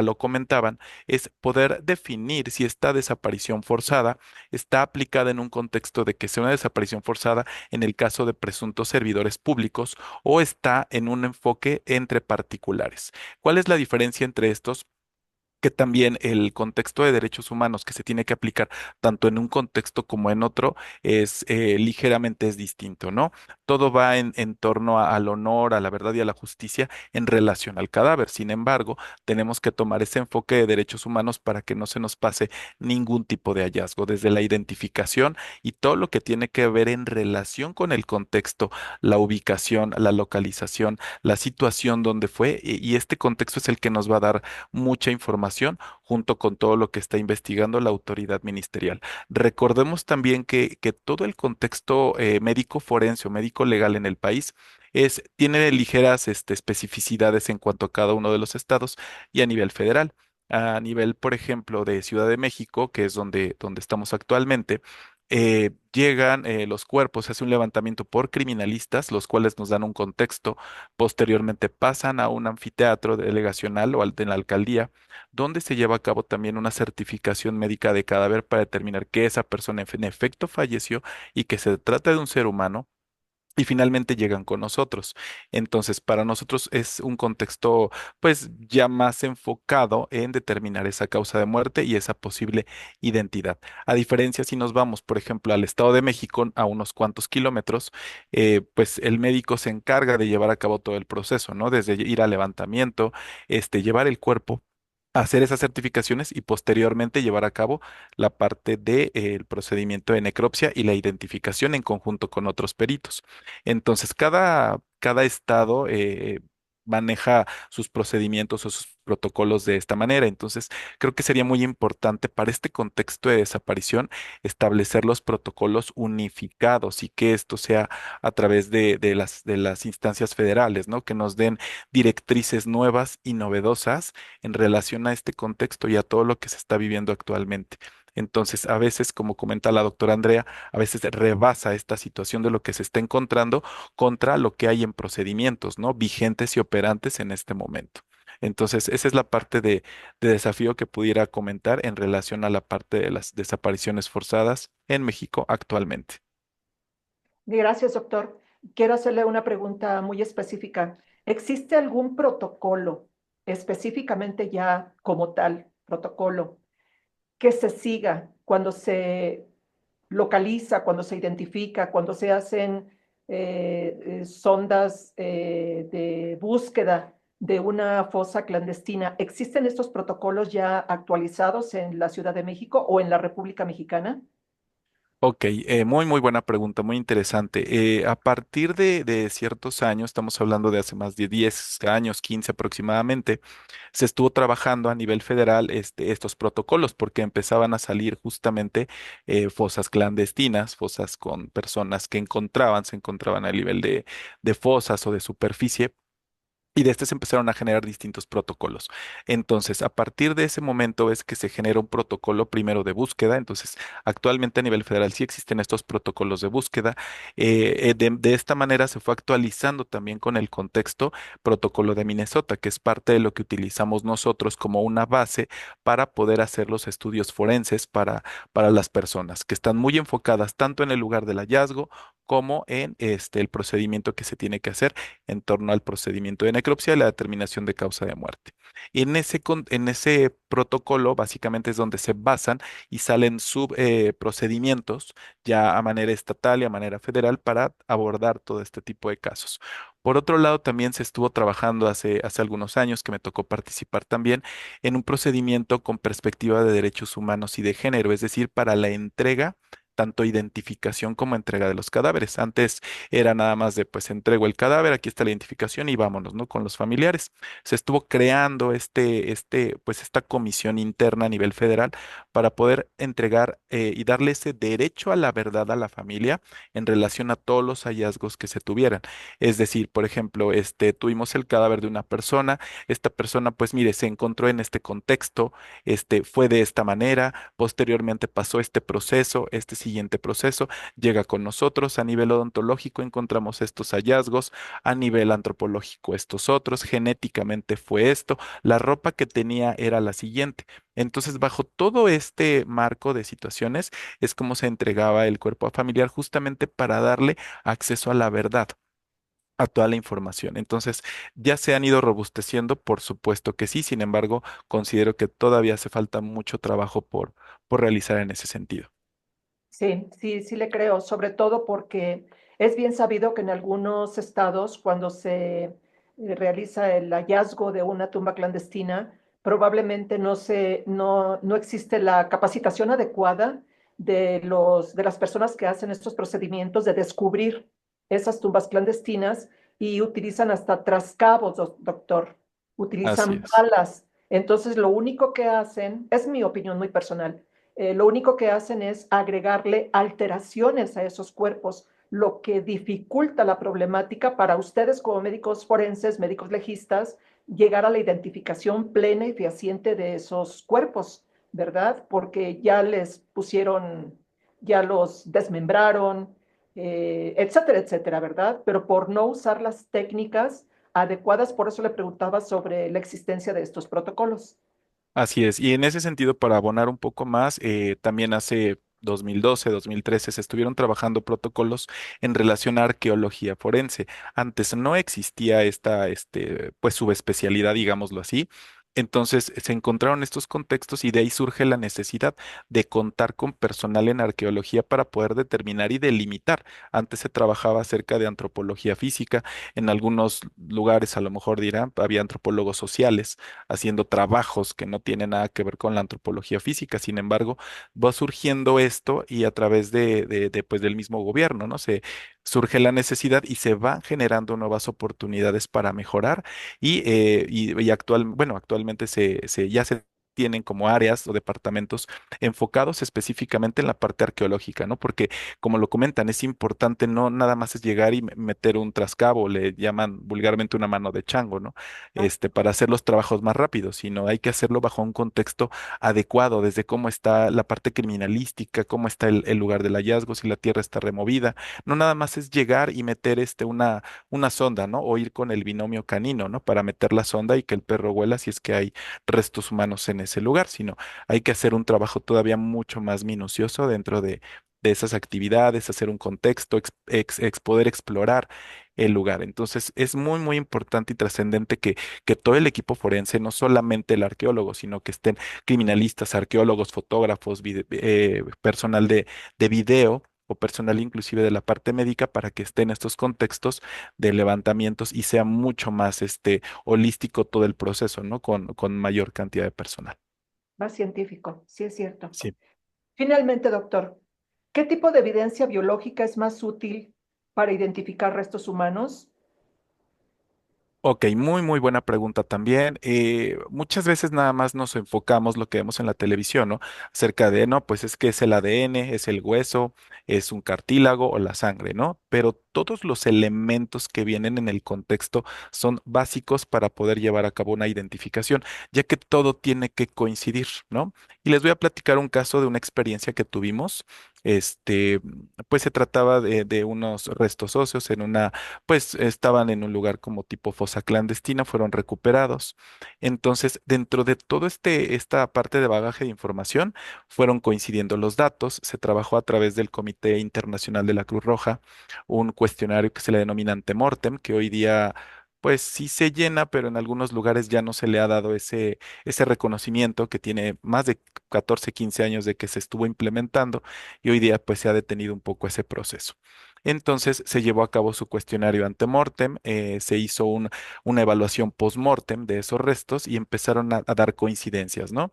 lo comentaban, es poder definir si esta desaparición forzada está aplicada en un contexto de que sea una desaparición forzada en el caso de presuntos servidores públicos o está en un enfoque entre particulares. ¿Cuál es la diferencia entre estos? Que también el contexto de derechos humanos que se tiene que aplicar tanto en un contexto como en otro es ligeramente es distinto, ¿no? Todo va en torno al honor, a la verdad y a la justicia en relación al cadáver. Sin embargo, tenemos que tomar ese enfoque de derechos humanos para que no se nos pase ningún tipo de hallazgo, desde la identificación y todo lo que tiene que ver en relación con el contexto, la ubicación, la localización, la situación donde fue, y este contexto es el que nos va a dar mucha información junto con todo lo que está investigando la autoridad ministerial. Recordemos también que todo el contexto médico forense o médico legal en el país tiene ligeras especificidades en cuanto a cada uno de los estados y a nivel federal. A nivel, por ejemplo, de Ciudad de México, que es donde estamos actualmente, llegan los cuerpos, se hace un levantamiento por criminalistas, los cuales nos dan un contexto. Posteriormente pasan a un anfiteatro delegacional de la alcaldía, donde se lleva a cabo también una certificación médica de cadáver para determinar que esa persona en efecto falleció y que se trata de un ser humano. Y finalmente llegan con nosotros. Entonces, para nosotros es un contexto, pues, ya más enfocado en determinar esa causa de muerte y esa posible identidad. A diferencia, si nos vamos, por ejemplo, al Estado de México, a unos cuantos kilómetros, pues el médico se encarga de llevar a cabo todo el proceso, ¿no? Desde ir al levantamiento, llevar el cuerpo, hacer esas certificaciones y posteriormente llevar a cabo la parte del procedimiento de necropsia y la identificación en conjunto con otros peritos. Entonces, cada estado maneja sus procedimientos o sus protocolos de esta manera. Entonces, creo que sería muy importante para este contexto de desaparición establecer los protocolos unificados y que esto sea a través de las instancias federales, ¿no? Que nos den directrices nuevas y novedosas en relación a este contexto y a todo lo que se está viviendo actualmente. Entonces, a veces, como comenta la doctora Andrea, a veces rebasa esta situación de lo que se está encontrando contra lo que hay en procedimientos, ¿no? Vigentes y operantes en este momento. Entonces, esa es la parte de desafío que pudiera comentar en relación a la parte de las desapariciones forzadas en México actualmente. Gracias, doctor. Quiero hacerle una pregunta muy específica. ¿Existe algún protocolo específicamente ya como tal, protocolo, que se siga cuando se localiza, cuando se identifica, cuando se hacen sondas de búsqueda de una fosa clandestina? ¿Existen estos protocolos ya actualizados en la Ciudad de México o en la República Mexicana? Ok, muy buena pregunta, muy interesante. A partir de ciertos años, estamos hablando de hace más de 10 años, 15 aproximadamente, se estuvo trabajando a nivel federal estos protocolos porque empezaban a salir justamente fosas clandestinas, fosas con personas que se encontraban a nivel de fosas o de superficie. Y de este se empezaron a generar distintos protocolos. Entonces, a partir de ese momento es que se genera un protocolo primero de búsqueda. Entonces, actualmente a nivel federal sí existen estos protocolos de búsqueda. De esta manera se fue actualizando también con el contexto protocolo de Minnesota, que es parte de lo que utilizamos nosotros como una base para poder hacer los estudios forenses para las personas, que están muy enfocadas tanto en el lugar del hallazgo como en el procedimiento que se tiene que hacer en torno al procedimiento de necropsia y la determinación de causa de muerte. Y en ese protocolo básicamente es donde se basan y salen procedimientos ya a manera estatal y a manera federal para abordar todo este tipo de casos. Por otro lado, también se estuvo trabajando hace algunos años que me tocó participar también en un procedimiento con perspectiva de derechos humanos y de género, es decir, para la entrega tanto identificación como entrega de los cadáveres. Antes era nada más de, pues entrego el cadáver, aquí está la identificación y vámonos, ¿no? Con los familiares. Se estuvo creando pues esta comisión interna a nivel federal para poder entregar y darle ese derecho a la verdad a la familia en relación a todos los hallazgos que se tuvieran. Es decir, por ejemplo, tuvimos el cadáver de una persona, esta persona, pues mire, se encontró en este contexto, fue de esta manera, posteriormente pasó este proceso, este siguiente proceso llega con nosotros. A nivel odontológico encontramos estos hallazgos, a nivel antropológico estos otros, genéticamente fue esto, la ropa que tenía era la siguiente. Entonces, bajo todo este marco de situaciones, es como se entregaba el cuerpo familiar justamente para darle acceso a la verdad, a toda la información. Entonces, ya se han ido robusteciendo, por supuesto que sí, sin embargo, considero que todavía hace falta mucho trabajo por realizar en ese sentido. Sí, sí, sí le creo, sobre todo porque es bien sabido que en algunos estados, cuando se realiza el hallazgo de una tumba clandestina, probablemente no existe la capacitación adecuada de las personas que hacen estos procedimientos de descubrir esas tumbas clandestinas y utilizan hasta trascabos, doctor, Así utilizan es. balas. Entonces, lo único que hacen, es mi opinión muy personal, lo único que hacen es agregarle alteraciones a esos cuerpos, lo que dificulta la problemática para ustedes como médicos forenses, médicos legistas, llegar a la identificación plena y fehaciente de esos cuerpos, ¿verdad? Porque ya les pusieron, ya los desmembraron, etcétera, etcétera, ¿verdad? Pero por no usar las técnicas adecuadas, por eso le preguntaba sobre la existencia de estos protocolos. Así es. Y en ese sentido, para abonar un poco más, también hace 2012, 2013 se estuvieron trabajando protocolos en relación a arqueología forense. Antes no existía pues subespecialidad, digámoslo así. Entonces se encontraron estos contextos y de ahí surge la necesidad de contar con personal en arqueología para poder determinar y delimitar. Antes se trabajaba acerca de antropología física, en algunos lugares a lo mejor dirán, había antropólogos sociales haciendo trabajos que no tienen nada que ver con la antropología física. Sin embargo, va surgiendo esto y a través pues, del mismo gobierno, ¿no? Surge la necesidad y se van generando nuevas oportunidades para mejorar bueno, actualmente ya se tienen como áreas o departamentos enfocados específicamente en la parte arqueológica, ¿no? Porque, como lo comentan, es importante, no nada más es llegar y meter un trascabo, le llaman vulgarmente una mano de chango, ¿no? Para hacer los trabajos más rápidos, sino hay que hacerlo bajo un contexto adecuado, desde cómo está la parte criminalística, cómo está el lugar del hallazgo, si la tierra está removida. No nada más es llegar y meter una sonda, ¿no? O ir con el binomio canino, ¿no? Para meter la sonda y que el perro huela si es que hay restos humanos en ese lugar, sino hay que hacer un trabajo todavía mucho más minucioso dentro de de esas actividades, hacer un contexto, poder explorar el lugar. Entonces, es muy, muy importante y trascendente que todo el equipo forense, no solamente el arqueólogo, sino que estén criminalistas, arqueólogos, fotógrafos, personal de video o personal inclusive de la parte médica para que estén estos contextos de levantamientos y sea mucho más holístico todo el proceso, ¿no? Con mayor cantidad de personal. Más científico, sí es cierto. Sí. Finalmente, doctor, ¿qué tipo de evidencia biológica es más útil para identificar restos humanos? Ok, muy, muy buena pregunta también. Muchas veces nada más nos enfocamos lo que vemos en la televisión, ¿no? Acerca de, no, pues es que es el ADN, es el hueso, es un cartílago o la sangre, ¿no? Pero todos los elementos que vienen en el contexto son básicos para poder llevar a cabo una identificación, ya que todo tiene que coincidir, ¿no? Y les voy a platicar un caso de una experiencia que tuvimos. Este, pues se trataba de unos restos óseos en una pues estaban en un lugar como tipo fosa clandestina, fueron recuperados. Entonces, dentro de todo esta parte de bagaje de información, fueron coincidiendo los datos. Se trabajó a través del Comité Internacional de la Cruz Roja, un cuestionario que se le denomina Antemortem, que hoy día pues sí se llena, pero en algunos lugares ya no se le ha dado ese reconocimiento que tiene más de 14, 15 años de que se estuvo implementando y hoy día pues se ha detenido un poco ese proceso. Entonces se llevó a cabo su cuestionario antemortem, se hizo una evaluación postmortem de esos restos y empezaron a dar coincidencias, ¿no?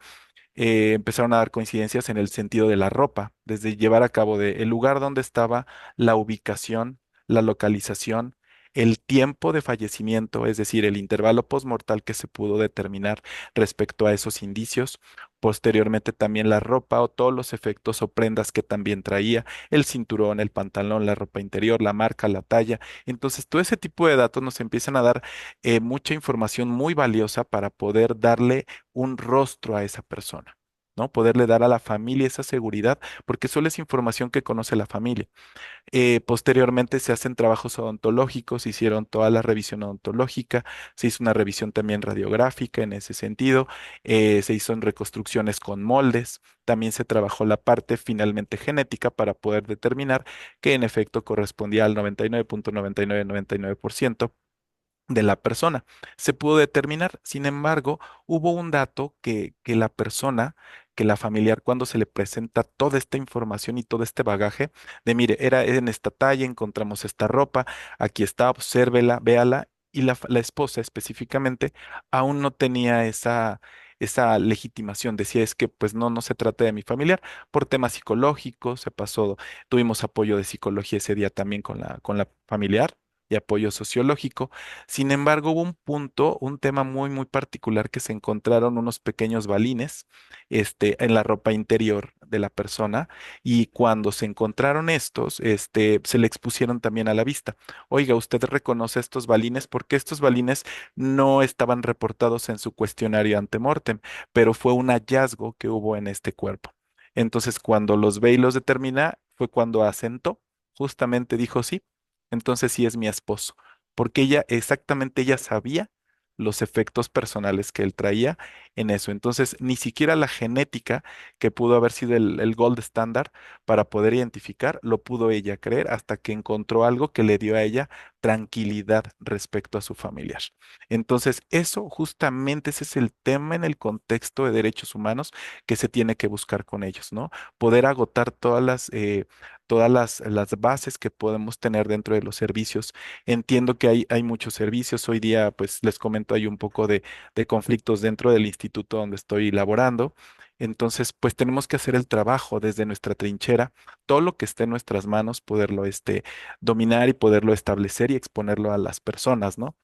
Empezaron a dar coincidencias en el sentido de la ropa, desde llevar a cabo de el lugar donde estaba, la ubicación, la localización, el tiempo de fallecimiento, es decir, el intervalo postmortal que se pudo determinar respecto a esos indicios. Posteriormente también la ropa o todos los efectos o prendas que también traía, el cinturón, el pantalón, la ropa interior, la marca, la talla. Entonces, todo ese tipo de datos nos empiezan a dar mucha información muy valiosa para poder darle un rostro a esa persona, ¿no? Poderle dar a la familia esa seguridad, porque solo es información que conoce la familia. Posteriormente se hacen trabajos odontológicos, se hicieron toda la revisión odontológica, se hizo una revisión también radiográfica en ese sentido, se hizo en reconstrucciones con moldes, también se trabajó la parte finalmente genética para poder determinar que en efecto correspondía al 99.9999% de la persona. Se pudo determinar, sin embargo, hubo un dato que la persona, que la familiar, cuando se le presenta toda esta información y todo este bagaje, de mire, era en esta talla, encontramos esta ropa, aquí está, obsérvela, véala, y la esposa específicamente aún no tenía esa legitimación, decía es que pues no, no se trata de mi familiar, por temas psicológicos, se pasó, tuvimos apoyo de psicología ese día también con la familiar y apoyo sociológico. Sin embargo, hubo un punto, un tema muy, muy particular que se encontraron unos pequeños balines, en la ropa interior de la persona y cuando se encontraron estos, se le expusieron también a la vista. Oiga, ¿usted reconoce estos balines? Porque estos balines no estaban reportados en su cuestionario antemortem, pero fue un hallazgo que hubo en este cuerpo. Entonces, cuando los ve y los determina, fue cuando asentó, justamente dijo sí, entonces sí es mi esposo porque exactamente ella sabía los efectos personales que él traía en eso. Entonces, ni siquiera la genética, que pudo haber sido el gold standard para poder identificar, lo pudo ella creer hasta que encontró algo que le dio a ella tranquilidad respecto a su familiar. Entonces, eso justamente ese es el tema en el contexto de derechos humanos que se tiene que buscar con ellos, ¿no? Poder agotar todas las bases que podemos tener dentro de los servicios. Entiendo que hay muchos servicios. Hoy día, pues les comento, hay un poco de conflictos dentro del instituto donde estoy laborando. Entonces, pues tenemos que hacer el trabajo desde nuestra trinchera, todo lo que esté en nuestras manos, poderlo dominar y poderlo establecer y exponerlo a las personas, ¿no?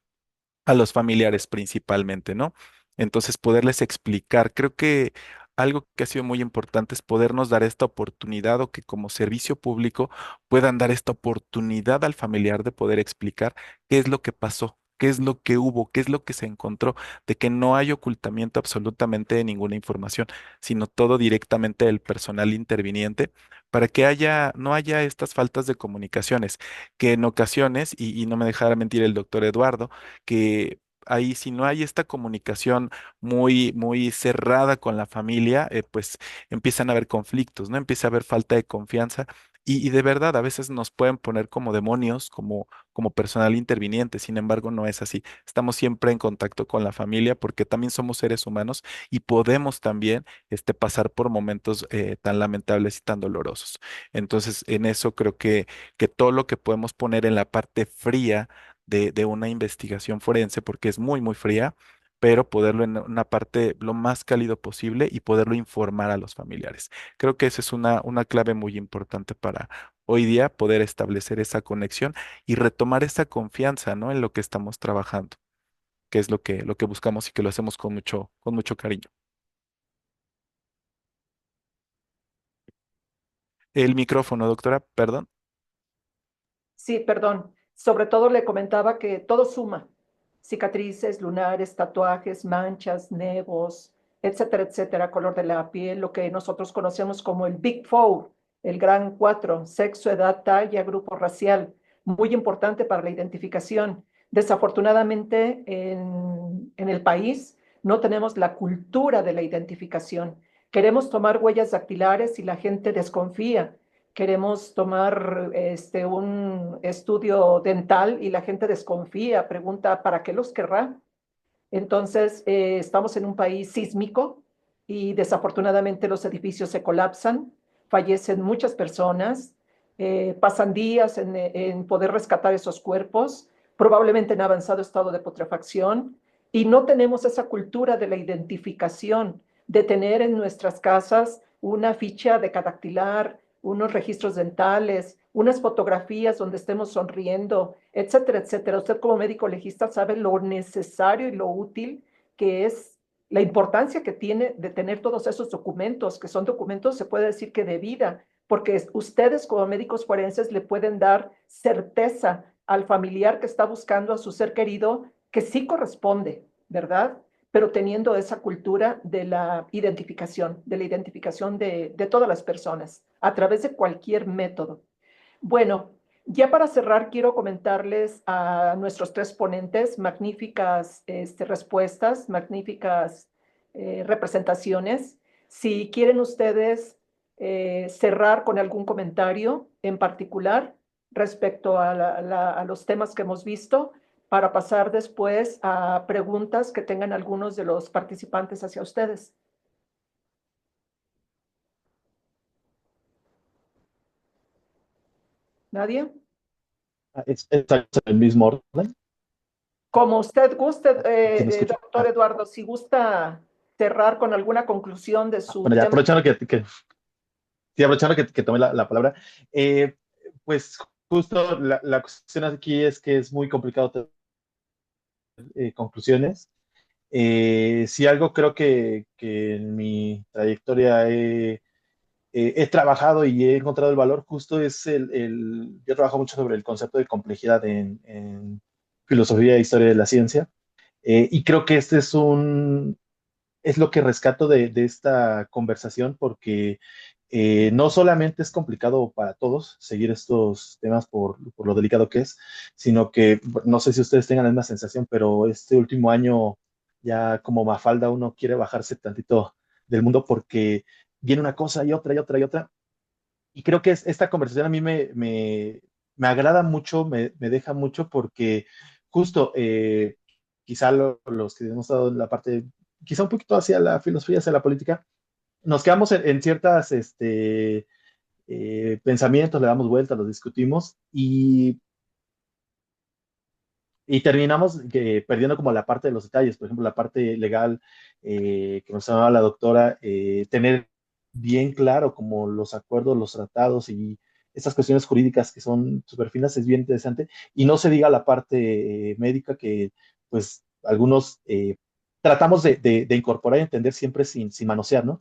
A los familiares principalmente, ¿no? Entonces, poderles explicar, creo que algo que ha sido muy importante es podernos dar esta oportunidad o que como servicio público puedan dar esta oportunidad al familiar de poder explicar qué es lo que pasó. ¿Qué es lo que hubo? ¿Qué es lo que se encontró? De que no hay ocultamiento absolutamente de ninguna información, sino todo directamente del personal interviniente para que no haya estas faltas de comunicaciones, que en ocasiones, y no me dejará mentir el doctor Eduardo, que ahí si no hay esta comunicación muy, muy cerrada con la familia, pues empiezan a haber conflictos, ¿no? Empieza a haber falta de confianza y de verdad, a veces nos pueden poner como demonios, como personal interviniente. Sin embargo, no es así. Estamos siempre en contacto con la familia porque también somos seres humanos y podemos también pasar por momentos tan lamentables y tan dolorosos. Entonces, en eso creo que todo lo que podemos poner en la parte fría de una investigación forense, porque es muy, muy fría, pero poderlo en una parte lo más cálido posible y poderlo informar a los familiares. Creo que esa es una clave muy importante para hoy día poder establecer esa conexión y retomar esa confianza, ¿no? En lo que estamos trabajando, que es lo que buscamos y que lo hacemos con mucho cariño. El micrófono, doctora, perdón. Sí, perdón. Sobre todo le comentaba que todo suma. Cicatrices, lunares, tatuajes, manchas, nevos, etcétera, etcétera, color de la piel, lo que nosotros conocemos como el Big Four, el gran cuatro, sexo, edad, talla, grupo racial, muy importante para la identificación. Desafortunadamente, en el país no tenemos la cultura de la identificación. Queremos tomar huellas dactilares y la gente desconfía. Queremos tomar un estudio dental y la gente desconfía, pregunta, ¿para qué los querrá? Entonces, estamos en un país sísmico y desafortunadamente los edificios se colapsan, fallecen muchas personas, pasan días en poder rescatar esos cuerpos, probablemente en avanzado estado de putrefacción, y no tenemos esa cultura de la identificación, de tener en nuestras casas una ficha de cadactilar, unos registros dentales, unas fotografías donde estemos sonriendo, etcétera, etcétera. Usted como médico legista sabe lo necesario y lo útil que es, la importancia que tiene de tener todos esos documentos, que son documentos, se puede decir que de vida, porque ustedes como médicos forenses le pueden dar certeza al familiar que está buscando a su ser querido que sí corresponde, ¿verdad? Pero teniendo esa cultura de la identificación de todas las personas a través de cualquier método. Bueno, ya para cerrar, quiero comentarles a nuestros tres ponentes magníficas respuestas, magníficas representaciones. Si quieren ustedes cerrar con algún comentario en particular respecto a los temas que hemos visto, para pasar después a preguntas que tengan algunos de los participantes hacia ustedes. ¿Nadie? Está en el mismo orden. Como usted guste, ¿Sí me escucha? doctor Eduardo, si gusta cerrar con alguna conclusión de su Bueno, ya tema. aprovechando sí, aprovechando que tomé la palabra, eh, pues justo la cuestión aquí es que es muy complicado tener conclusiones. Si algo creo que en mi trayectoria he trabajado y he encontrado el valor justo es yo trabajo mucho sobre el concepto de complejidad en filosofía e historia de la ciencia, y creo que este es lo que rescato de esta conversación porque no solamente es complicado para todos seguir estos temas por lo delicado que es, sino que no sé si ustedes tengan la misma sensación, pero este último año ya como Mafalda uno quiere bajarse tantito del mundo porque viene una cosa y otra y otra y otra. Y creo que esta conversación a mí me agrada mucho, me deja mucho porque justo quizá los que hemos estado en la parte, quizá un poquito hacia la filosofía, hacia la política, nos quedamos en ciertas pensamientos, le damos vueltas, los discutimos y terminamos perdiendo como la parte de los detalles, por ejemplo, la parte legal que nos hablaba la doctora, tener bien claro como los acuerdos, los tratados y estas cuestiones jurídicas que son súper finas es bien interesante. Y no se diga la parte médica que pues algunos tratamos de incorporar y entender siempre sin manosear, ¿no?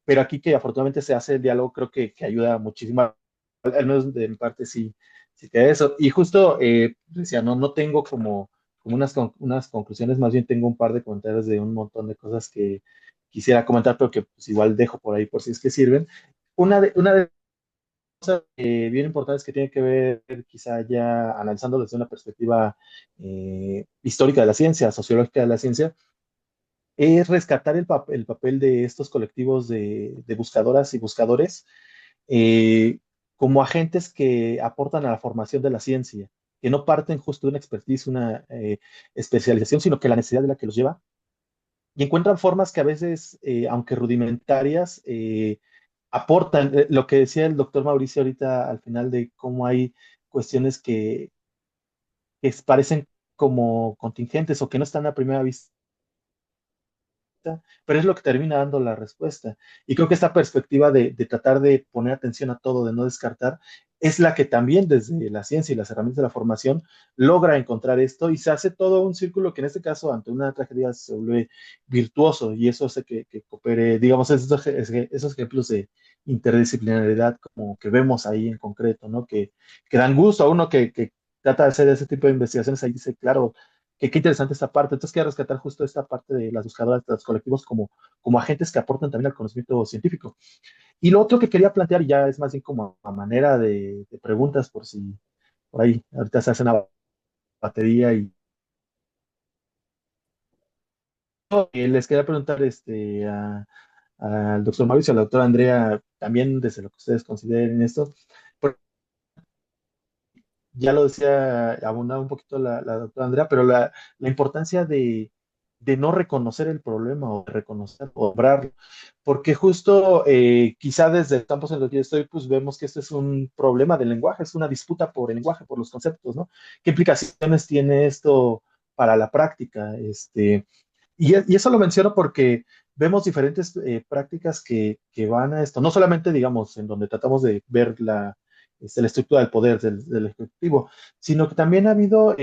Pero aquí que afortunadamente se hace el diálogo, creo que ayuda muchísimo, al menos de mi parte sí, sí que eso. Y justo decía, no tengo como unas conclusiones, más bien tengo un par de comentarios de un montón de cosas que quisiera comentar, pero que pues igual dejo por ahí por si es que sirven. Una de bien importantes que tiene que ver quizá ya analizando desde una perspectiva histórica de la ciencia, sociológica de la ciencia, es rescatar el papel de estos colectivos de buscadoras y buscadores eh, como agentes que aportan a la formación de la ciencia, que no parten justo de una expertise, una especialización, sino que la necesidad de la que los lleva, y encuentran formas que a veces, aunque rudimentarias, aportan. Lo que decía el doctor Mauricio ahorita al final de cómo hay cuestiones que parecen como contingentes o que no están a primera vista, pero es lo que termina dando la respuesta. Y creo que esta perspectiva de tratar de poner atención a todo, de no descartar, es la que también desde la ciencia y las herramientas de la formación logra encontrar esto y se hace todo un círculo que en este caso ante una tragedia se vuelve virtuoso y eso hace que coopere, digamos, esos ejemplos de interdisciplinariedad como que vemos ahí en concreto, ¿no? Que dan gusto a uno que trata de hacer ese tipo de investigaciones, ahí dice, claro, que qué interesante esta parte. Entonces, quiero rescatar justo esta parte de las buscadoras, de los colectivos, como agentes que aportan también al conocimiento científico. Y lo otro que quería plantear, y ya es más bien como a manera de preguntas, por si por ahí ahorita se hace una batería y les quería preguntar al doctor Mauricio, a la doctora Andrea, también desde lo que ustedes consideren esto, ya lo decía, abundaba un poquito la doctora Andrea, pero la importancia de no reconocer el problema o de reconocer o obrarlo, porque justo quizá desde el campo en el que yo estoy, pues vemos que esto es un problema del lenguaje, es una disputa por el lenguaje, por los conceptos, ¿no? ¿Qué implicaciones tiene esto para la práctica? Y eso lo menciono porque vemos diferentes prácticas que van a esto, no solamente, digamos, en donde tratamos de ver la estructura del poder del Ejecutivo, sino que también ha habido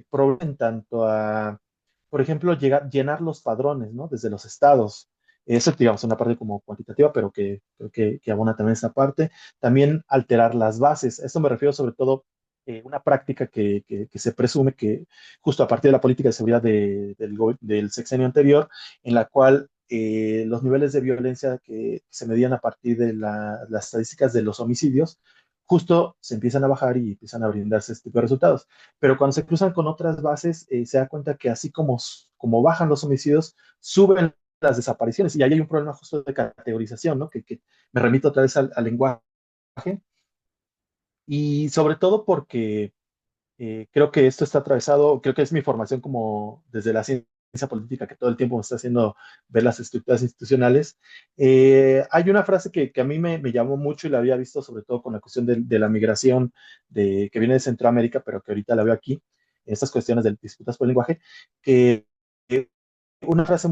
problemas en tanto a, por ejemplo, llenar los padrones, ¿no? Desde los estados. Eso, digamos, una parte como cuantitativa, pero que abona también esa parte. También alterar las bases. Esto me refiero sobre todo a una práctica que se presume que justo a partir de la política de seguridad del sexenio anterior, en la cual los niveles de violencia que se medían a partir de las estadísticas de los homicidios, justo se empiezan a bajar y empiezan a brindarse este tipo de resultados. Pero cuando se cruzan con otras bases, se da cuenta que así como bajan los homicidios, suben las desapariciones. Y ahí hay un problema justo de categorización, ¿no? Que me remito otra vez al lenguaje. Y sobre todo porque creo que esto está atravesado, creo que es mi formación como desde la ciencia política que todo el tiempo me está haciendo ver las estructuras institucionales. Hay una frase que a mí me llamó mucho y la había visto sobre todo con la cuestión de la migración que viene de Centroamérica, pero que ahorita la veo aquí, en estas cuestiones de disputas por el lenguaje, que una frase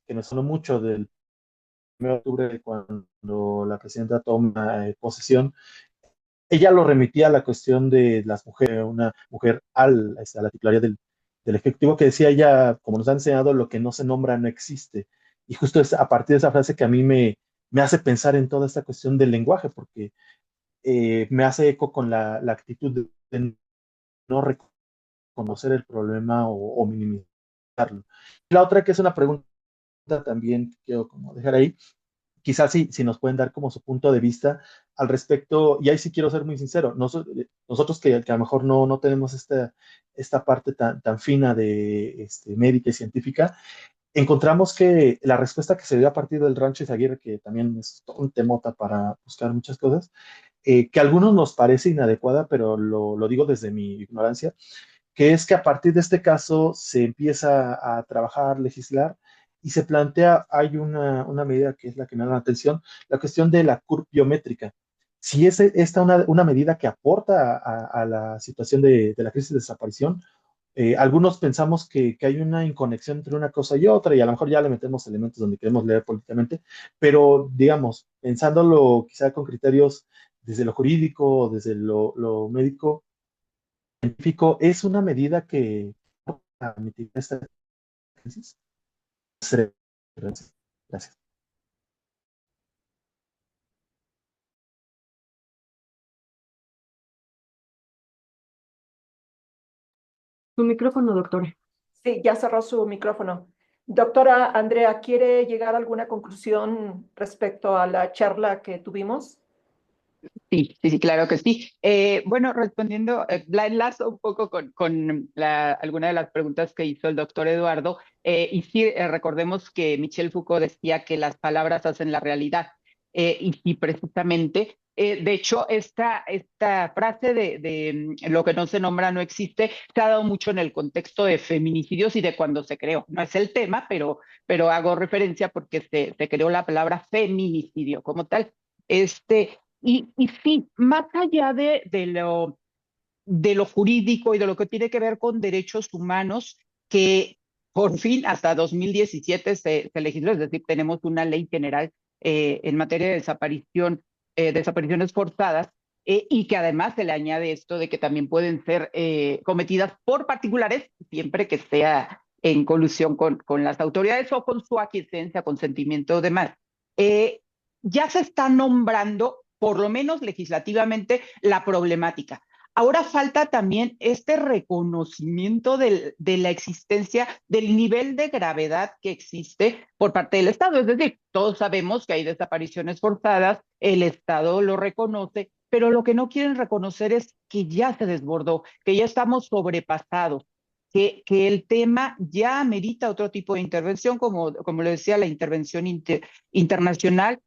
que me sonó mucho del 1 de octubre cuando la presidenta toma posesión, ella lo remitía a la cuestión de las mujeres, una mujer a la titularidad del Ejecutivo, que decía ella, como nos ha enseñado, lo que no se nombra no existe. Y justo es a partir de esa frase que a mí me hace pensar en toda esta cuestión del lenguaje, porque me hace eco con la actitud de no reconocer el problema o minimizarlo. La otra que es una pregunta también que quiero como dejar ahí, quizás si nos pueden dar como su punto de vista al respecto, y ahí sí quiero ser muy sincero, nosotros que a lo mejor no tenemos esta parte tan fina de médica y científica, encontramos que la respuesta que se dio a partir del rancho Izaguirre, que también es todo un temota para buscar muchas cosas, que a algunos nos parece inadecuada, pero lo digo desde mi ignorancia, que es que a partir de este caso se empieza a trabajar, legislar, y se plantea, hay una medida que es la que me da la atención, la cuestión de la curva biométrica. Si es esta una medida que aporta a la situación de la crisis de desaparición, algunos pensamos que hay una inconexión entre una cosa y otra, y a lo mejor ya le metemos elementos donde queremos leer políticamente, pero digamos, pensándolo quizá con criterios desde lo jurídico, desde lo médico, científico, es una medida que para mitigar esta crisis. Gracias. Tu micrófono, doctora. Sí, ya cerró su micrófono. Doctora Andrea, ¿quiere llegar a alguna conclusión respecto a la charla que tuvimos? Sí, sí, sí, claro que sí. Bueno, respondiendo, la enlazo un poco con alguna de las preguntas que hizo el doctor Eduardo. Y sí, recordemos que Michel Foucault decía que las palabras hacen la realidad. y sí, precisamente, de hecho, esta frase de lo que no se nombra no existe, se ha dado mucho en el contexto de feminicidios y de cuando se creó. No es el tema, pero hago referencia porque se creó la palabra feminicidio como tal. Y sí, más allá de lo jurídico y de lo que tiene que ver con derechos humanos, que por fin hasta 2017 se legisló, es decir, tenemos una ley general en materia de desapariciones forzadas, y que además se le añade esto de que también pueden ser cometidas por particulares, siempre que sea en colusión con las autoridades o con su aquiescencia, consentimiento o demás. Eh, ya se está nombrando, por lo menos legislativamente, la problemática. Ahora falta también este reconocimiento de la existencia, del nivel de gravedad que existe por parte del Estado. Es decir, todos sabemos que hay desapariciones forzadas, el Estado lo reconoce, pero lo que no quieren reconocer es que ya se desbordó, que ya estamos sobrepasados, que el tema ya amerita otro tipo de intervención, como lo decía, la intervención internacional,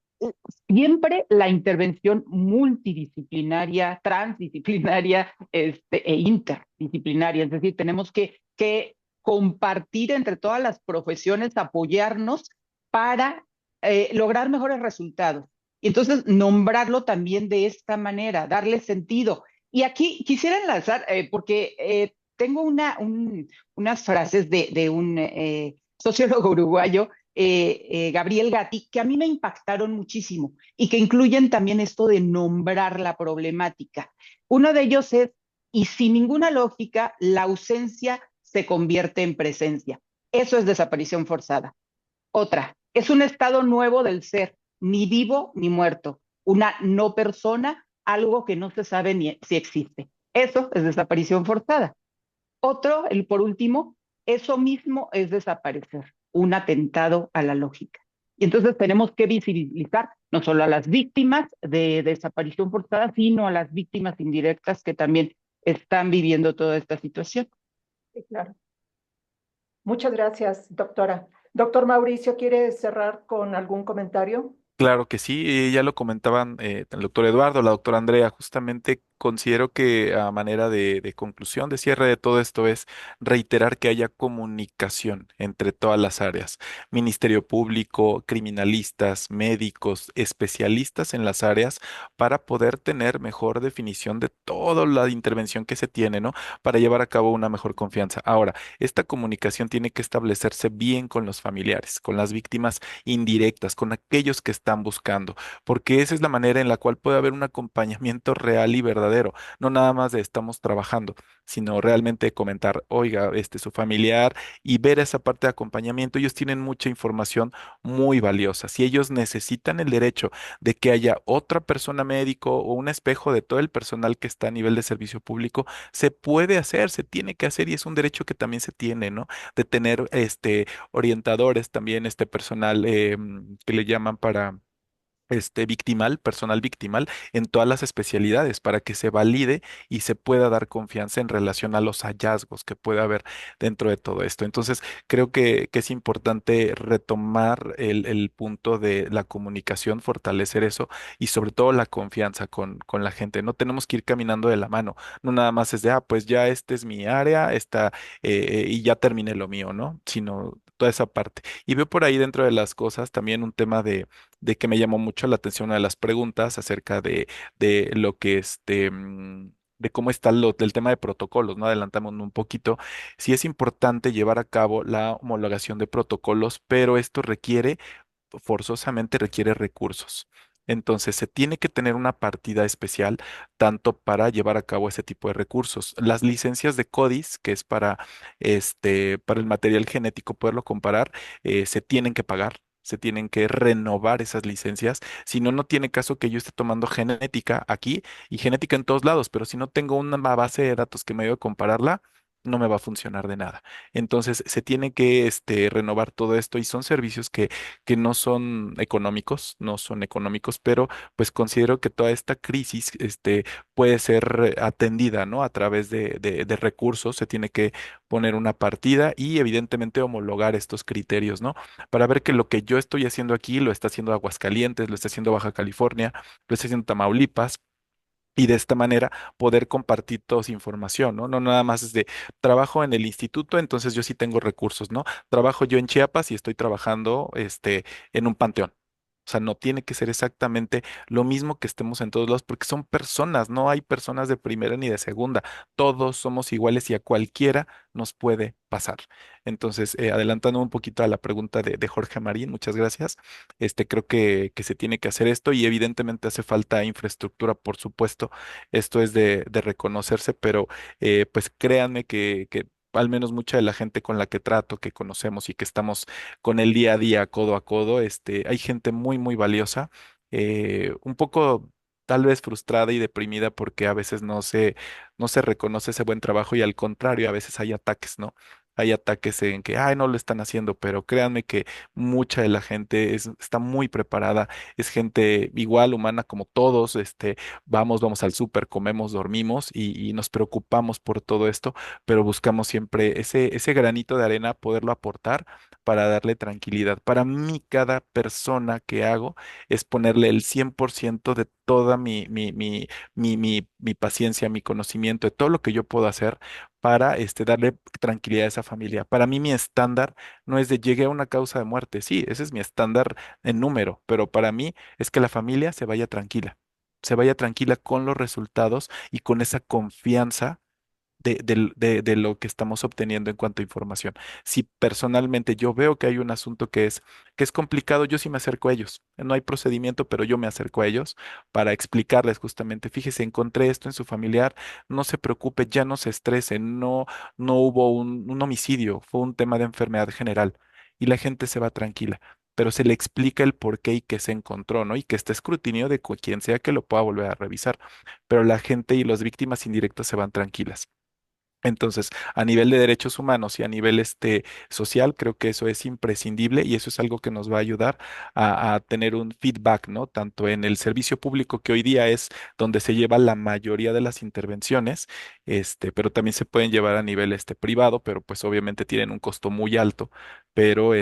siempre la intervención multidisciplinaria, transdisciplinaria, e interdisciplinaria. Es decir, tenemos que compartir entre todas las profesiones, apoyarnos para lograr mejores resultados. Y entonces nombrarlo también de esta manera, darle sentido. Y aquí quisiera enlazar, porque tengo unas frases de un sociólogo uruguayo, Gabriel Gatti, que a mí me impactaron muchísimo y que incluyen también esto de nombrar la problemática. Uno de ellos es, y sin ninguna lógica, la ausencia se convierte en presencia. Eso es desaparición forzada. Otra, es un estado nuevo del ser, ni vivo ni muerto, una no persona, algo que no se sabe ni si existe. Eso es desaparición forzada. Otro, el por último, eso mismo es desaparecer, un atentado a la lógica. Y entonces tenemos que visibilizar no solo a las víctimas de desaparición forzada, sino a las víctimas indirectas que también están viviendo toda esta situación. Sí, claro. Muchas gracias, doctora. Doctor Mauricio, ¿quiere cerrar con algún comentario? Claro que sí, ya lo comentaban el doctor Eduardo, la doctora Andrea, justamente considero que a manera de conclusión, de cierre de todo esto es reiterar que haya comunicación entre todas las áreas, Ministerio Público, criminalistas, médicos, especialistas en las áreas para poder tener mejor definición de toda la intervención que se tiene, ¿no? Para llevar a cabo una mejor confianza. Ahora, esta comunicación tiene que establecerse bien con los familiares, con las víctimas indirectas, con aquellos que están buscando, porque esa es la manera en la cual puede haber un acompañamiento real y verdadero, no nada más de estamos trabajando, sino realmente comentar, oiga, su familiar y ver esa parte de acompañamiento. Ellos tienen mucha información muy valiosa. Si ellos necesitan el derecho de que haya otra persona médico o un espejo de todo el personal que está a nivel de servicio público, se puede hacer, se tiene que hacer y es un derecho que también se tiene, ¿no? De tener orientadores también, personal que le llaman para victimal, personal victimal en todas las especialidades para que se valide y se pueda dar confianza en relación a los hallazgos que puede haber dentro de todo esto. Entonces, creo que es importante retomar el punto de la comunicación, fortalecer eso y sobre todo la confianza con la gente. No tenemos que ir caminando de la mano, no nada más es de, pues ya este es mi área, y ya terminé lo mío, ¿no? Sino toda esa parte. Y veo por ahí dentro de las cosas también un tema de que me llamó mucho la atención una de las preguntas acerca de lo que de cómo está del tema de protocolos, ¿no? Adelantamos un poquito. Sí es importante llevar a cabo la homologación de protocolos, pero esto forzosamente requiere recursos. Entonces, se tiene que tener una partida especial tanto para llevar a cabo ese tipo de recursos. Las licencias de CODIS, que es para el material genético, poderlo comparar, se tienen que pagar. Se tienen que renovar esas licencias. Si no, no tiene caso que yo esté tomando genética aquí y genética en todos lados, pero si no tengo una base de datos que me ayude a compararla, no me va a funcionar de nada. Entonces, se tiene que renovar todo esto y son servicios que no son económicos, no son económicos, pero pues considero que toda esta crisis puede ser atendida, ¿no? A través de recursos, se tiene que poner una partida y evidentemente homologar estos criterios, ¿no? Para ver que lo que yo estoy haciendo aquí lo está haciendo Aguascalientes, lo está haciendo Baja California, lo está haciendo Tamaulipas. Y de esta manera poder compartir toda esa información, ¿no? No nada más es de trabajo en el instituto, entonces yo sí tengo recursos, ¿no? Trabajo yo en Chiapas y estoy trabajando en un panteón. O sea, no tiene que ser exactamente lo mismo que estemos en todos lados, porque son personas, no hay personas de primera ni de segunda. Todos somos iguales y a cualquiera nos puede pasar. Entonces, adelantando un poquito a la pregunta de Jorge Marín, muchas gracias. Creo que se tiene que hacer esto y evidentemente hace falta infraestructura, por supuesto. Esto es de reconocerse, pero pues créanme que al menos mucha de la gente con la que trato, que conocemos y que estamos con el día a día, codo a codo, hay gente muy, muy valiosa, un poco tal vez frustrada y deprimida porque a veces no se reconoce ese buen trabajo y al contrario, a veces hay ataques, ¿no? Hay ataques en que, ay, no lo están haciendo, pero créanme que mucha de la gente está muy preparada, es gente igual humana como todos, vamos al súper, comemos, dormimos y nos preocupamos por todo esto, pero buscamos siempre ese granito de arena, poderlo aportar para darle tranquilidad. Para mí, cada persona que hago es ponerle el 100% de toda mi paciencia, mi conocimiento, de todo lo que yo puedo hacer para darle tranquilidad a esa familia. Para mí, mi estándar no es de llegué a una causa de muerte, sí, ese es mi estándar en número, pero para mí es que la familia se vaya tranquila con los resultados y con esa confianza de lo que estamos obteniendo en cuanto a información. Si personalmente yo veo que hay un asunto que es complicado, yo sí me acerco a ellos. No hay procedimiento, pero yo me acerco a ellos para explicarles justamente, fíjese, encontré esto en su familiar, no se preocupe, ya no se estrese, no hubo un homicidio, fue un tema de enfermedad general y la gente se va tranquila. Pero se le explica el por qué y qué se encontró, ¿no? Y que está escrutinio de quien sea que lo pueda volver a revisar. Pero la gente y las víctimas indirectas se van tranquilas. Entonces, a nivel de derechos humanos y a nivel social, creo que eso es imprescindible y eso es algo que nos va a ayudar a tener un feedback, ¿no? Tanto en el servicio público, que hoy día es donde se lleva la mayoría de las intervenciones, pero también se pueden llevar a nivel privado, pero pues obviamente tienen un costo muy alto. Pero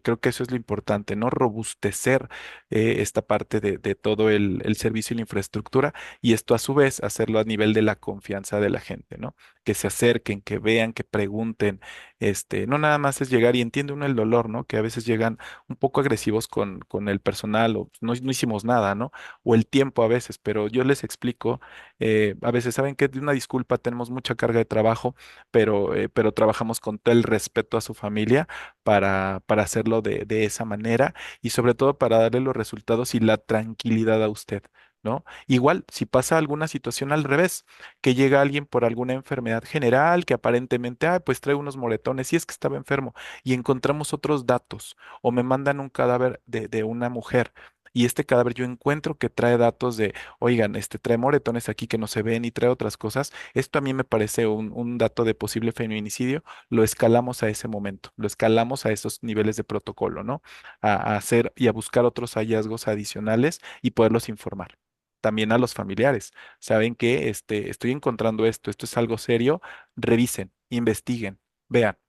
creo que eso es lo importante, ¿no? Robustecer esta parte de todo el servicio y la infraestructura y esto a su vez hacerlo a nivel de la confianza de la gente, ¿no? Que se acerquen, que vean, que pregunten. No nada más es llegar y entiende uno el dolor, ¿no? Que a veces llegan un poco agresivos con el personal o no hicimos nada, ¿no? O el tiempo a veces, pero yo les explico, a veces saben que de una disculpa tenemos mucha carga de trabajo, pero trabajamos con todo el respeto a su familia para hacerlo de esa manera y sobre todo para darle los resultados y la tranquilidad a usted. ¿No? Igual, si pasa alguna situación al revés, que llega alguien por alguna enfermedad general, que aparentemente, pues trae unos moretones, y es que estaba enfermo, y encontramos otros datos, o me mandan un cadáver de una mujer, y este cadáver yo encuentro que trae datos de, oigan, trae moretones aquí que no se ven y trae otras cosas, esto a mí me parece un dato de posible feminicidio, lo escalamos a ese momento, lo escalamos a esos niveles de protocolo, ¿no? A hacer y a buscar otros hallazgos adicionales y poderlos informar. También a los familiares saben que estoy encontrando esto es algo serio, revisen, investiguen, vean,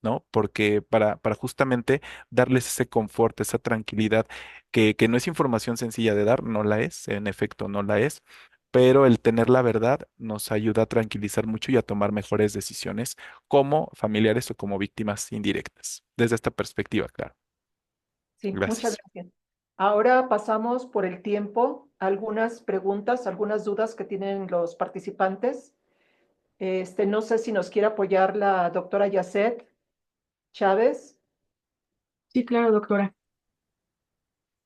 ¿no? Porque para justamente darles ese confort, esa tranquilidad, que no es información sencilla de dar, no la es, en efecto no la es, pero el tener la verdad nos ayuda a tranquilizar mucho y a tomar mejores decisiones como familiares o como víctimas indirectas, desde esta perspectiva, claro. Sí, muchas Gracias. gracias. Ahora pasamos por el tiempo, algunas preguntas, algunas dudas que tienen los participantes. No sé si nos quiere apoyar la doctora Yasset Chávez. Sí, claro, doctora.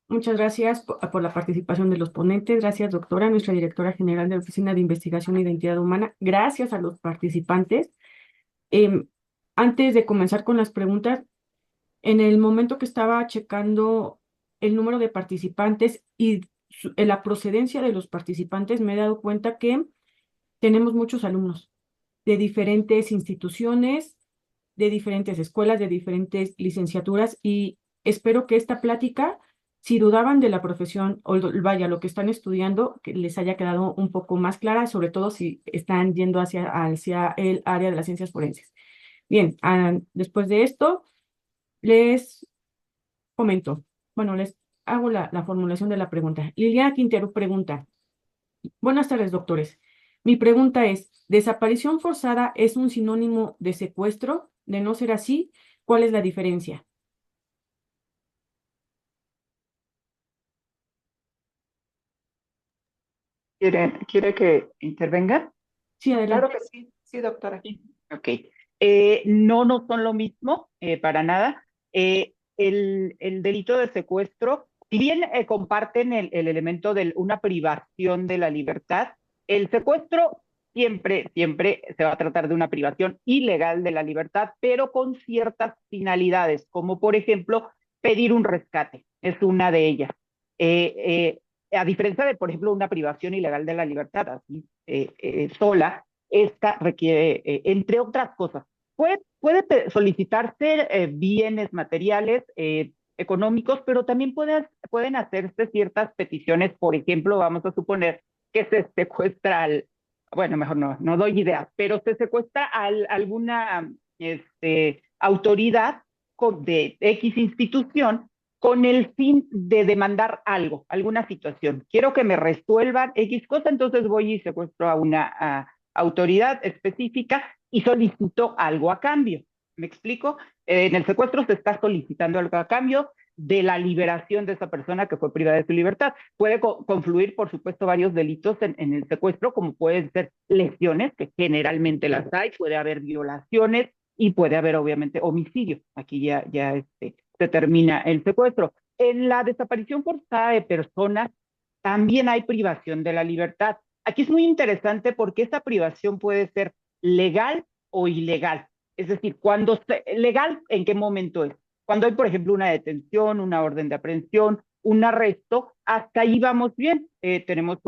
Muchas gracias por la participación de los ponentes. Gracias, doctora, nuestra directora general de la Oficina de Investigación e Identidad Humana. Gracias a los participantes. Em, Antes de comenzar con las preguntas, en el momento que estaba checando el número de participantes y la procedencia de los participantes, me he dado cuenta que tenemos muchos alumnos. de diferentes instituciones, de diferentes escuelas, de diferentes licenciaturas, y espero que esta plática, si dudaban de la profesión o vaya, lo que están estudiando, que les haya quedado un poco más clara, sobre todo si están yendo hacia el área de las ciencias forenses. Bien, después de esto, les comento, bueno, les hago la formulación de la pregunta. Liliana Quintero pregunta: buenas tardes, doctores. Mi pregunta es, ¿desaparición forzada es un sinónimo de secuestro? De no ser así, ¿cuál es la diferencia? ¿Quiere que intervenga? Sí, Claro adelante. que sí, sí, doctora. Sí. Ok. No, no son lo mismo, para nada. El delito de secuestro, si bien comparten el elemento de una privación de la libertad, el secuestro siempre, siempre se va a tratar de una privación ilegal de la libertad, pero con ciertas finalidades, como por ejemplo pedir un rescate, es una de ellas. A diferencia de, por ejemplo, una privación ilegal de la libertad, así sola, esta requiere, entre otras cosas, puede solicitarse bienes materiales, económicos, pero también pueden hacerse ciertas peticiones. Por ejemplo, vamos a suponer que se secuestra bueno, mejor no doy ideas, pero se secuestra alguna autoridad de X institución con el fin de demandar algo, alguna situación. Quiero que me resuelvan X cosa, entonces voy y secuestro a una autoridad específica y solicito algo a cambio. ¿Me explico? En el secuestro se está solicitando algo a cambio de la liberación de esa persona que fue privada de su libertad. Puede confluir, por supuesto, varios delitos en el secuestro, como pueden ser lesiones, que generalmente las hay, puede haber violaciones y puede haber, obviamente, homicidio. Aquí ya se termina el secuestro. En la desaparición forzada de personas también hay privación de la libertad. Aquí es muy interesante porque esa privación puede ser legal o ilegal. Es decir, legal, ¿en qué momento es? Cuando hay, por ejemplo, una detención, una orden de aprehensión, un arresto, hasta ahí vamos bien. Tenemos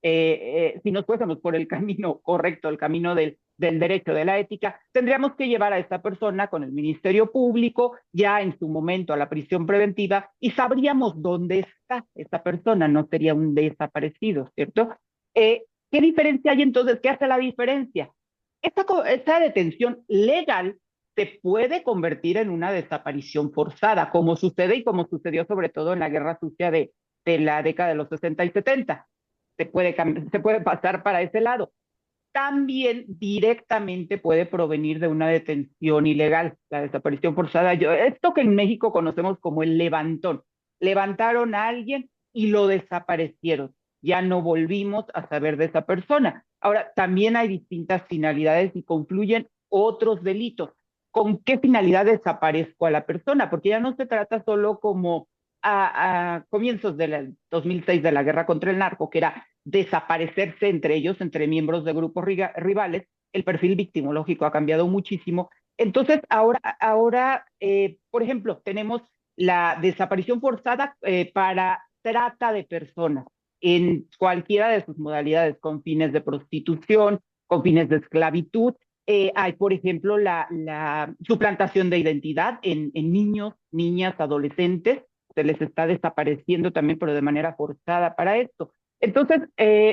si nos fuésemos por el camino correcto, el camino del derecho, de la ética, tendríamos que llevar a esta persona con el Ministerio Público ya en su momento a la prisión preventiva y sabríamos dónde está esta persona, no sería un desaparecido, ¿cierto? ¿Qué diferencia hay entonces? ¿Qué hace la diferencia? Esta detención legal se puede convertir en una desaparición forzada, como sucede y como sucedió sobre todo en la guerra sucia de la década de los 60 y 70. Se puede pasar para ese lado. También directamente puede provenir de una detención ilegal, la desaparición forzada. Esto que en México conocemos como el levantón. Levantaron a alguien y lo desaparecieron. Ya no volvimos a saber de esa persona. Ahora, también hay distintas finalidades y confluyen otros delitos. ¿Con qué finalidad desaparezco a la persona? Porque ya no se trata solo como a comienzos del 2006 de la guerra contra el narco, que era desaparecerse entre ellos, entre miembros de grupos rivales. El perfil victimológico ha cambiado muchísimo. Entonces, ahora por ejemplo, tenemos la desaparición forzada para trata de personas en cualquiera de sus modalidades, con fines de prostitución, con fines de esclavitud. Hay, por ejemplo, la suplantación de identidad en niños, niñas, adolescentes. Se les está desapareciendo también, pero de manera forzada para esto. Entonces,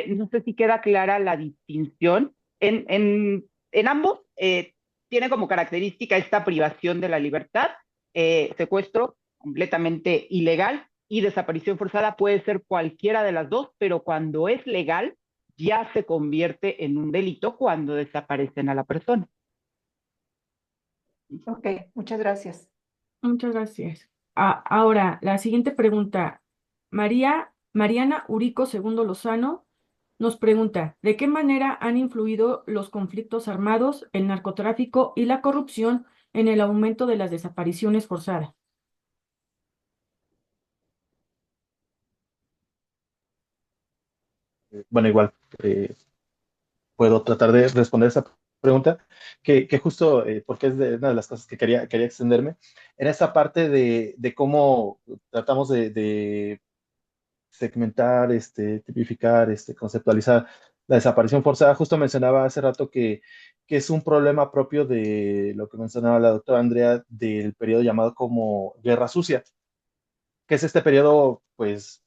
no sé si queda clara la distinción. En ambos tiene como característica esta privación de la libertad, secuestro completamente ilegal y desaparición forzada puede ser cualquiera de las dos, pero cuando es legal ya se convierte en un delito cuando desaparecen a la persona. Ok, muchas gracias. Muchas gracias. Ahora, la siguiente pregunta. Mariana Urico Segundo Lozano nos pregunta: ¿de qué manera han influido los conflictos armados, el narcotráfico y la corrupción en el aumento de las desapariciones forzadas? Bueno, igual puedo tratar de responder esa pregunta, que justo, porque es de una de las cosas que quería extenderme, en esa parte de cómo tratamos de segmentar, tipificar, conceptualizar la desaparición forzada. Justo mencionaba hace rato que es un problema propio de lo que mencionaba la doctora Andrea del periodo llamado como Guerra Sucia, que es este periodo, pues,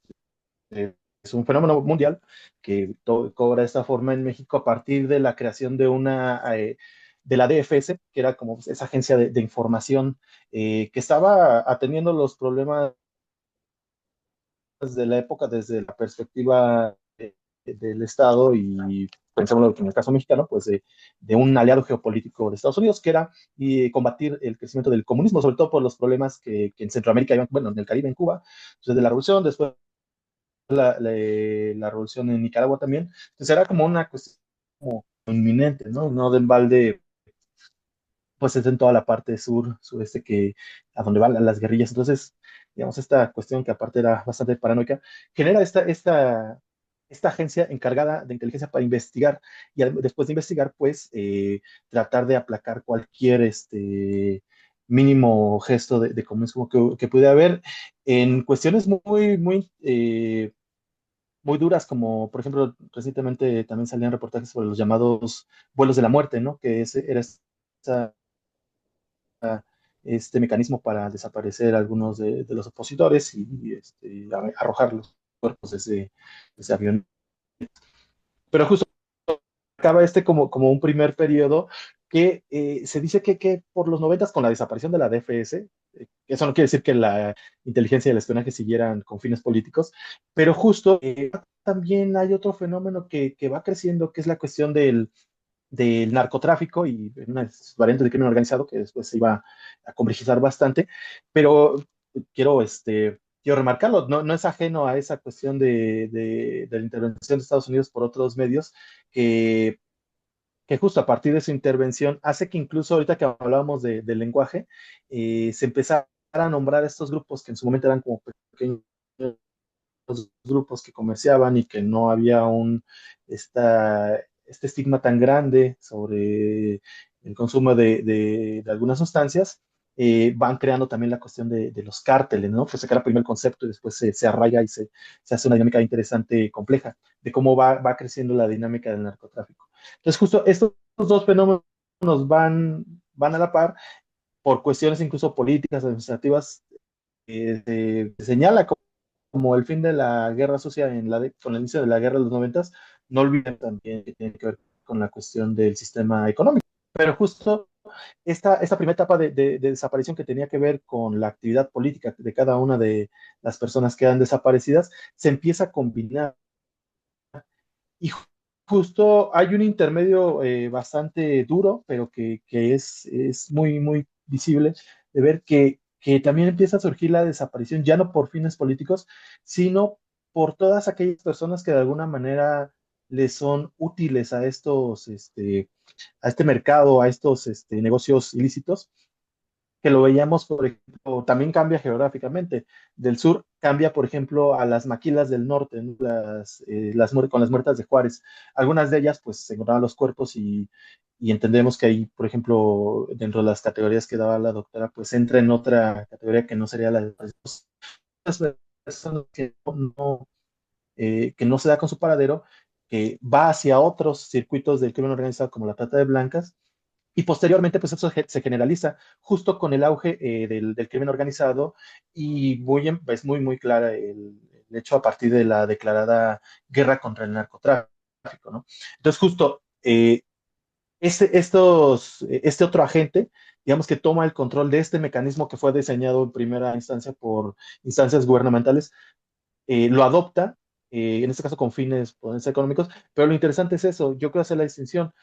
es un fenómeno mundial que cobra esta forma en México a partir de la creación de de la DFS, que era como esa agencia de información que estaba atendiendo los problemas de la época desde la perspectiva del Estado y pensémoslo en el caso mexicano, pues de un aliado geopolítico de Estados Unidos, que era combatir el crecimiento del comunismo, sobre todo por los problemas que en Centroamérica, bueno, en el Caribe, en Cuba, desde la revolución, después la revolución en Nicaragua también. Entonces era como una cuestión como inminente, ¿no? No de embalde, pues es en toda la parte sureste a donde van las guerrillas. Entonces, digamos, esta cuestión que aparte era bastante paranoica, genera esta agencia encargada de inteligencia para investigar y después de investigar, pues, tratar de aplacar cualquier mínimo gesto de comunismo que pudiera haber en cuestiones muy duras, como por ejemplo, recientemente también salían reportajes sobre los llamados vuelos de la muerte, ¿no? Era esa, este mecanismo para desaparecer a algunos de los opositores y arrojar los cuerpos de ese avión. Pero justo acaba como un primer periodo que se dice que por los noventas con la desaparición de la DFS, eso no quiere decir que la inteligencia y el espionaje siguieran con fines políticos, pero justo también hay otro fenómeno que va creciendo, que es la cuestión del narcotráfico y unas variantes de crimen organizado que después se iba a complejizar bastante, pero quiero remarcarlo, no es ajeno a esa cuestión de la intervención de Estados Unidos por otros medios que, que justo a partir de su intervención hace que incluso ahorita que hablábamos del lenguaje, se empezara a nombrar estos grupos que en su momento eran como pequeños grupos que comerciaban y que no había este estigma tan grande sobre el consumo de algunas sustancias, van creando también la cuestión de los cárteles, ¿no? Pues se crea primero el concepto y después se arraiga y se hace una dinámica interesante y compleja de cómo va creciendo la dinámica del narcotráfico. Entonces, justo estos dos fenómenos van a la par por cuestiones incluso políticas, administrativas, se señala como el fin de la guerra sucia con el inicio de la guerra de los noventas, no olviden también que tiene que ver con la cuestión del sistema económico. Pero justo esta primera etapa de desaparición que tenía que ver con la actividad política de cada una de las personas que eran desaparecidas, se empieza a combinar. Y justo hay un intermedio bastante duro, pero que es muy visible de ver que también empieza a surgir la desaparición, ya no por fines políticos, sino por todas aquellas personas que de alguna manera le son útiles a este mercado, a estos negocios ilícitos que lo veíamos, por ejemplo, también cambia geográficamente. Del sur cambia, por ejemplo, a las maquilas del norte, ¿no? Con las muertas de Juárez. Algunas de ellas, pues, se encontraban los cuerpos y entendemos que ahí, por ejemplo, dentro de las categorías que daba la doctora, pues entra en otra categoría que no sería la de las personas que no se da con su paradero, que va hacia otros circuitos del crimen organizado como la trata de blancas y posteriormente, pues eso se generaliza justo con el auge del crimen organizado y es muy clara el hecho a partir de la declarada guerra contra el narcotráfico, ¿no? Entonces, justo este otro agente, digamos que toma el control de este mecanismo que fue diseñado en primera instancia por instancias gubernamentales, lo adopta, en este caso con fines económicos, pero lo interesante es eso, yo quiero hacer la distinción.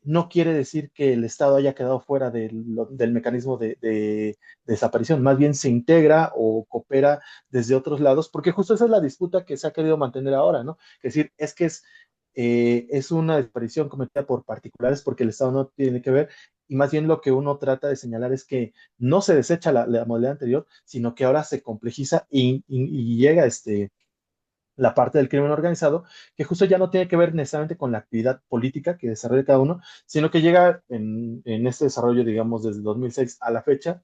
No quiere decir que el Estado haya quedado fuera del mecanismo de desaparición, más bien se integra o coopera desde otros lados, porque justo esa es la disputa que se ha querido mantener ahora, ¿no? Es decir, es una desaparición cometida por particulares porque el Estado no tiene que ver, y más bien lo que uno trata de señalar es que no se desecha la modalidad anterior, sino que ahora se complejiza y llega la parte del crimen organizado, que justo ya no tiene que ver necesariamente con la actividad política que desarrolla cada uno, sino que llega en este desarrollo, digamos, desde 2006 a la fecha,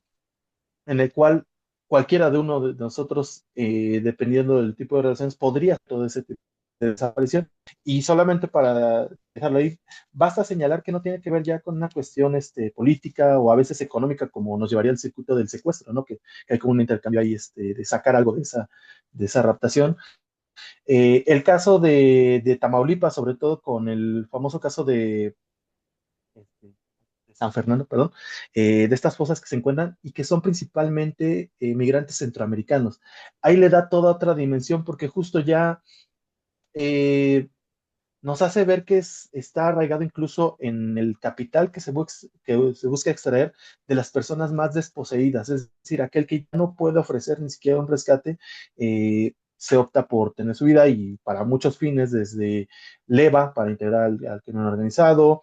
en el cual cualquiera de uno de nosotros, dependiendo del tipo de relaciones, podría todo ese tipo. desaparición. Y solamente para dejarlo ahí, basta señalar que no tiene que ver ya con una cuestión política o a veces económica, como nos llevaría el circuito del secuestro, ¿no? Que hay como un intercambio ahí de sacar algo de esa raptación. El caso de Tamaulipas, sobre todo con el famoso caso este, de San Fernando, perdón, de estas fosas que se encuentran y que son principalmente migrantes centroamericanos. Ahí le da toda otra dimensión porque justo ya eh, nos hace ver que está arraigado incluso en el capital que se busca extraer de las personas más desposeídas, es decir, aquel que ya no puede ofrecer ni siquiera un rescate, se opta por tener su vida y para muchos fines, desde leva para integrar al crimen organizado,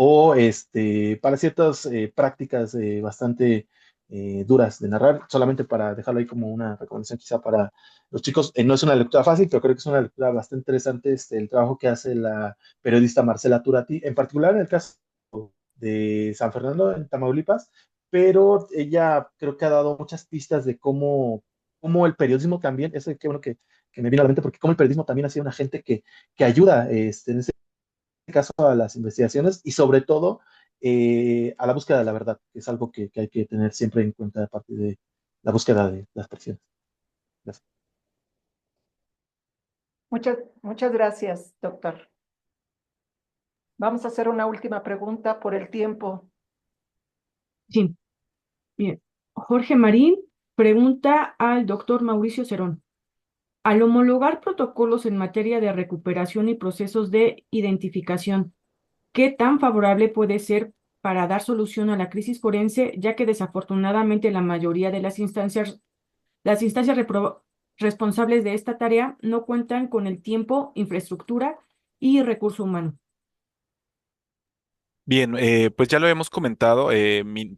o para ciertas prácticas bastante duras de narrar, solamente para dejarlo ahí como una recomendación quizá para los chicos. No es una lectura fácil, pero creo que es una lectura bastante interesante el trabajo que hace la periodista Marcela Turati, en particular en el caso de San Fernando, en Tamaulipas, pero ella creo que ha dado muchas pistas de cómo el periodismo también, eso qué bueno que me vino a la mente, porque cómo el periodismo también ha sido un agente que ayuda en ese caso a las investigaciones y sobre todo a la búsqueda de la verdad, que es algo que hay que tener siempre en cuenta a partir de la búsqueda de las personas. Gracias. Muchas gracias, doctor. Vamos a hacer una última pregunta por el tiempo. Sí, bien. Jorge Marín pregunta al doctor Mauricio Cerón. Al homologar protocolos en materia de recuperación y procesos de identificación, ¿qué tan favorable puede ser para dar solución a la crisis forense, ya que desafortunadamente la mayoría de las instancias responsables de esta tarea no cuentan con el tiempo, infraestructura y recurso humano? Bien, pues ya lo hemos comentado,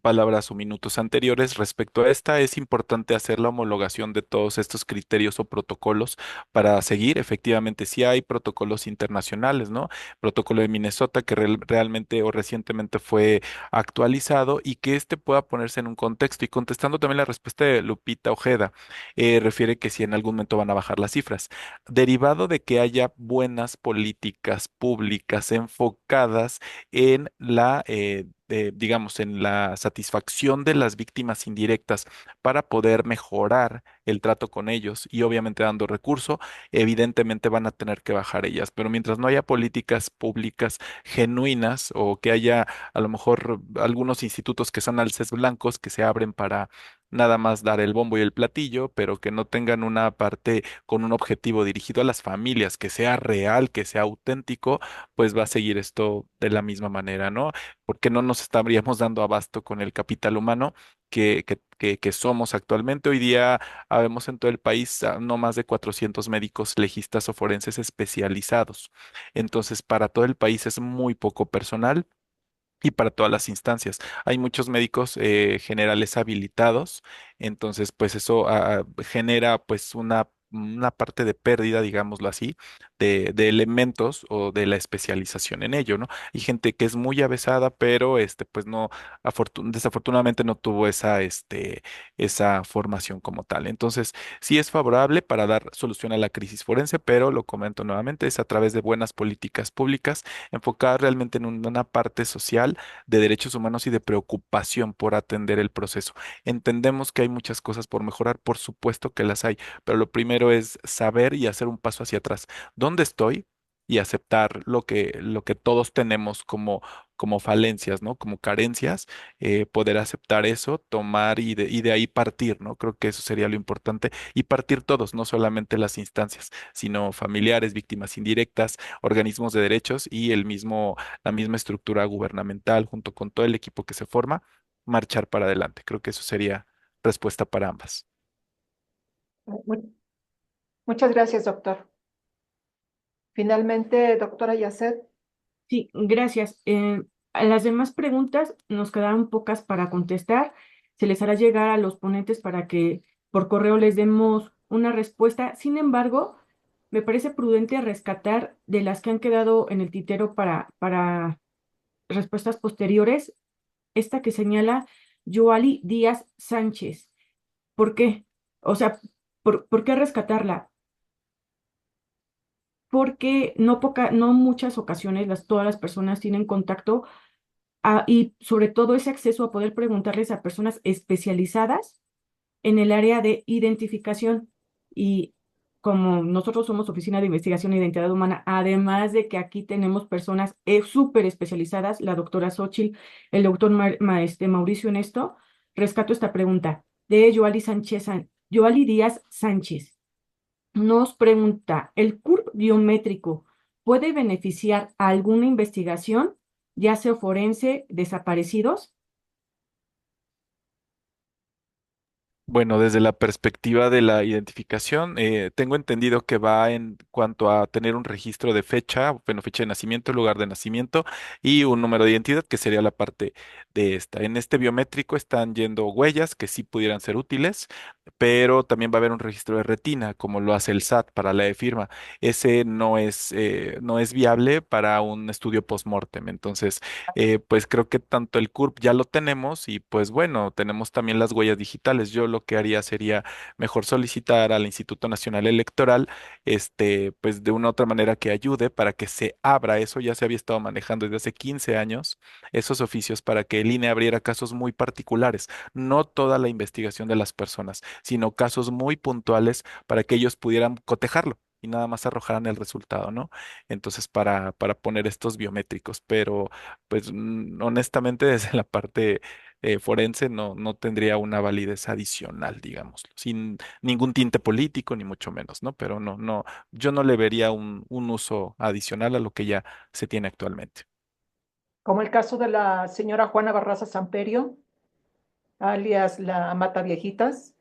palabras o minutos anteriores respecto a esta. Es importante hacer la homologación de todos estos criterios o protocolos para seguir. Efectivamente, sí hay protocolos internacionales, ¿no? Protocolo de Minnesota que realmente o recientemente fue actualizado y que este pueda ponerse en un contexto. Y contestando también la respuesta de Lupita Ojeda, refiere que si en algún momento van a bajar las cifras. Derivado de que haya buenas políticas públicas enfocadas en digamos, en la satisfacción de las víctimas indirectas para poder mejorar el trato con ellos y obviamente dando recurso, evidentemente van a tener que bajar ellas. Pero mientras no haya políticas públicas genuinas o que haya a lo mejor algunos institutos que son alces blancos que se abren para nada más dar el bombo y el platillo, pero que no tengan una parte con un objetivo dirigido a las familias, que sea real, que sea auténtico, pues va a seguir esto de la misma manera, ¿no? Porque no nos estaríamos dando abasto con el capital humano que somos actualmente. Hoy día habemos en todo el país no más de 400 médicos legistas o forenses especializados. Entonces, para todo el país es muy poco personal y para todas las instancias. Hay muchos médicos generales habilitados, entonces pues eso genera pues una parte de pérdida, digámoslo así, de elementos o de la especialización en ello, ¿no? Hay gente que es muy avesada, pero pues no, desafortunadamente no tuvo esa formación como tal. Entonces, sí es favorable para dar solución a la crisis forense, pero lo comento nuevamente, es a través de buenas políticas públicas enfocadas realmente en una parte social de derechos humanos y de preocupación por atender el proceso. Entendemos que hay muchas cosas por mejorar, por supuesto que las hay, pero lo primero es saber y hacer un paso hacia atrás. ¿Dónde estoy? Y aceptar lo que todos tenemos como falencias, ¿no? Como carencias, poder aceptar eso, tomar y de ahí partir, ¿no? Creo que eso sería lo importante y partir todos, no solamente las instancias, sino familiares, víctimas indirectas, organismos de derechos y la misma estructura gubernamental junto con todo el equipo que se forma, marchar para adelante. Creo que eso sería respuesta para ambas. Mu- Muchas gracias, doctor. Finalmente, doctora Yacet. Sí, gracias. A las demás preguntas nos quedaron pocas para contestar. Se les hará llegar a los ponentes para que por correo les demos una respuesta. Sin embargo, me parece prudente rescatar de las que han quedado en el tintero para respuestas posteriores, esta que señala Yoali Díaz Sánchez. ¿Por qué? O sea, ¿por qué rescatarla? porque no muchas ocasiones todas las personas tienen contacto y sobre todo ese acceso a poder preguntarles a personas especializadas en el área de identificación. Y como nosotros somos Oficina de Investigación e Identidad Humana, además de que aquí tenemos personas súper especializadas, la doctora Xochitl, el doctor Mauricio Nesto, rescato esta pregunta de Joali Díaz Sánchez. Nos pregunta, ¿el CURP biométrico puede beneficiar a alguna investigación, ya sea forense, desaparecidos? Bueno, desde la perspectiva de la identificación, tengo entendido que va en cuanto a tener un registro de fecha, bueno, fecha de nacimiento, lugar de nacimiento y un número de identidad, que sería la parte de esta. En este biométrico están yendo huellas que sí pudieran ser útiles, pero también va a haber un registro de retina, como lo hace el SAT para la e-firma. Ese no es viable para un estudio post-mortem. Entonces, pues creo que tanto el CURP ya lo tenemos y pues bueno, tenemos también las huellas digitales. Yo lo que haría sería mejor solicitar al Instituto Nacional Electoral, pues de una u otra manera que ayude para que se abra eso. Ya se había estado manejando desde hace 15 años esos oficios para que el INE abriera casos muy particulares, no toda la investigación de las personas, sino casos muy puntuales para que ellos pudieran cotejarlo y nada más arrojaran el resultado, ¿no? Entonces, para poner estos biométricos, pero pues honestamente desde la parte forense no tendría una validez adicional, digámoslo, sin ningún tinte político ni mucho menos, ¿no? Pero yo no le vería un uso adicional a lo que ya se tiene actualmente. Como el caso de la señora Juana Barraza Samperio, alias la Mataviejitas,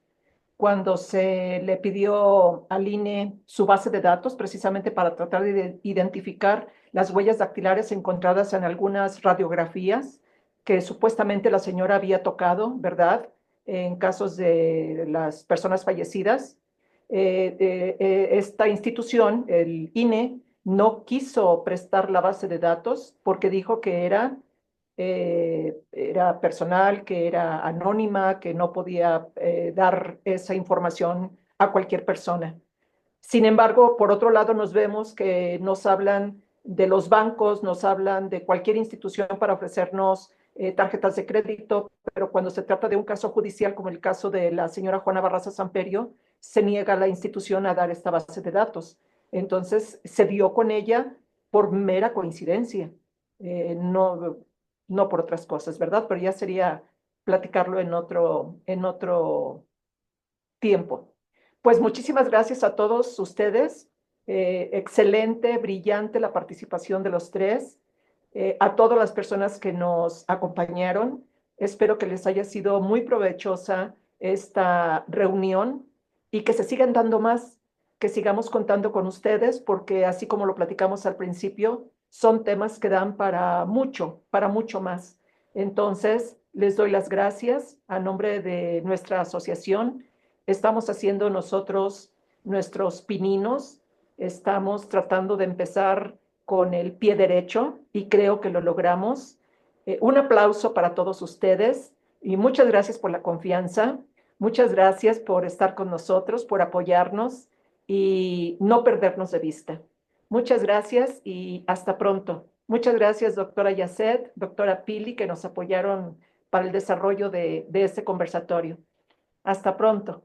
cuando se le pidió al INE su base de datos precisamente para tratar de identificar las huellas dactilares encontradas en algunas radiografías que supuestamente la señora había tocado, ¿verdad? En casos de las personas fallecidas. Esta institución, el INE, no quiso prestar la base de datos porque dijo que era personal, que era anónima, que no podía dar esa información a cualquier persona. Sin embargo, por otro lado, nos vemos que nos hablan de los bancos, nos hablan de cualquier institución para ofrecernos tarjetas de crédito, pero cuando se trata de un caso judicial como el caso de la señora Juana Barraza Samperio, se niega la institución a dar esta base de datos. Entonces, se dio con ella por mera coincidencia, no, no por otras cosas, ¿verdad? Pero ya sería platicarlo en otro tiempo. Pues muchísimas gracias a todos ustedes. Excelente, brillante la participación de los tres. A todas las personas que nos acompañaron. Espero que les haya sido muy provechosa esta reunión y que se sigan dando más, que sigamos contando con ustedes, porque así como lo platicamos al principio, son temas que dan para mucho más. Entonces, les doy las gracias a nombre de nuestra asociación. Estamos haciendo nosotros nuestros pininos, estamos tratando de empezar con el pie derecho y creo que lo logramos. Un aplauso para todos ustedes y muchas gracias por la confianza, muchas gracias por estar con nosotros, por apoyarnos y no perdernos de vista. Muchas gracias y hasta pronto. Muchas gracias, doctora Yacet, doctora Pili, que nos apoyaron para el desarrollo de este conversatorio. Hasta pronto.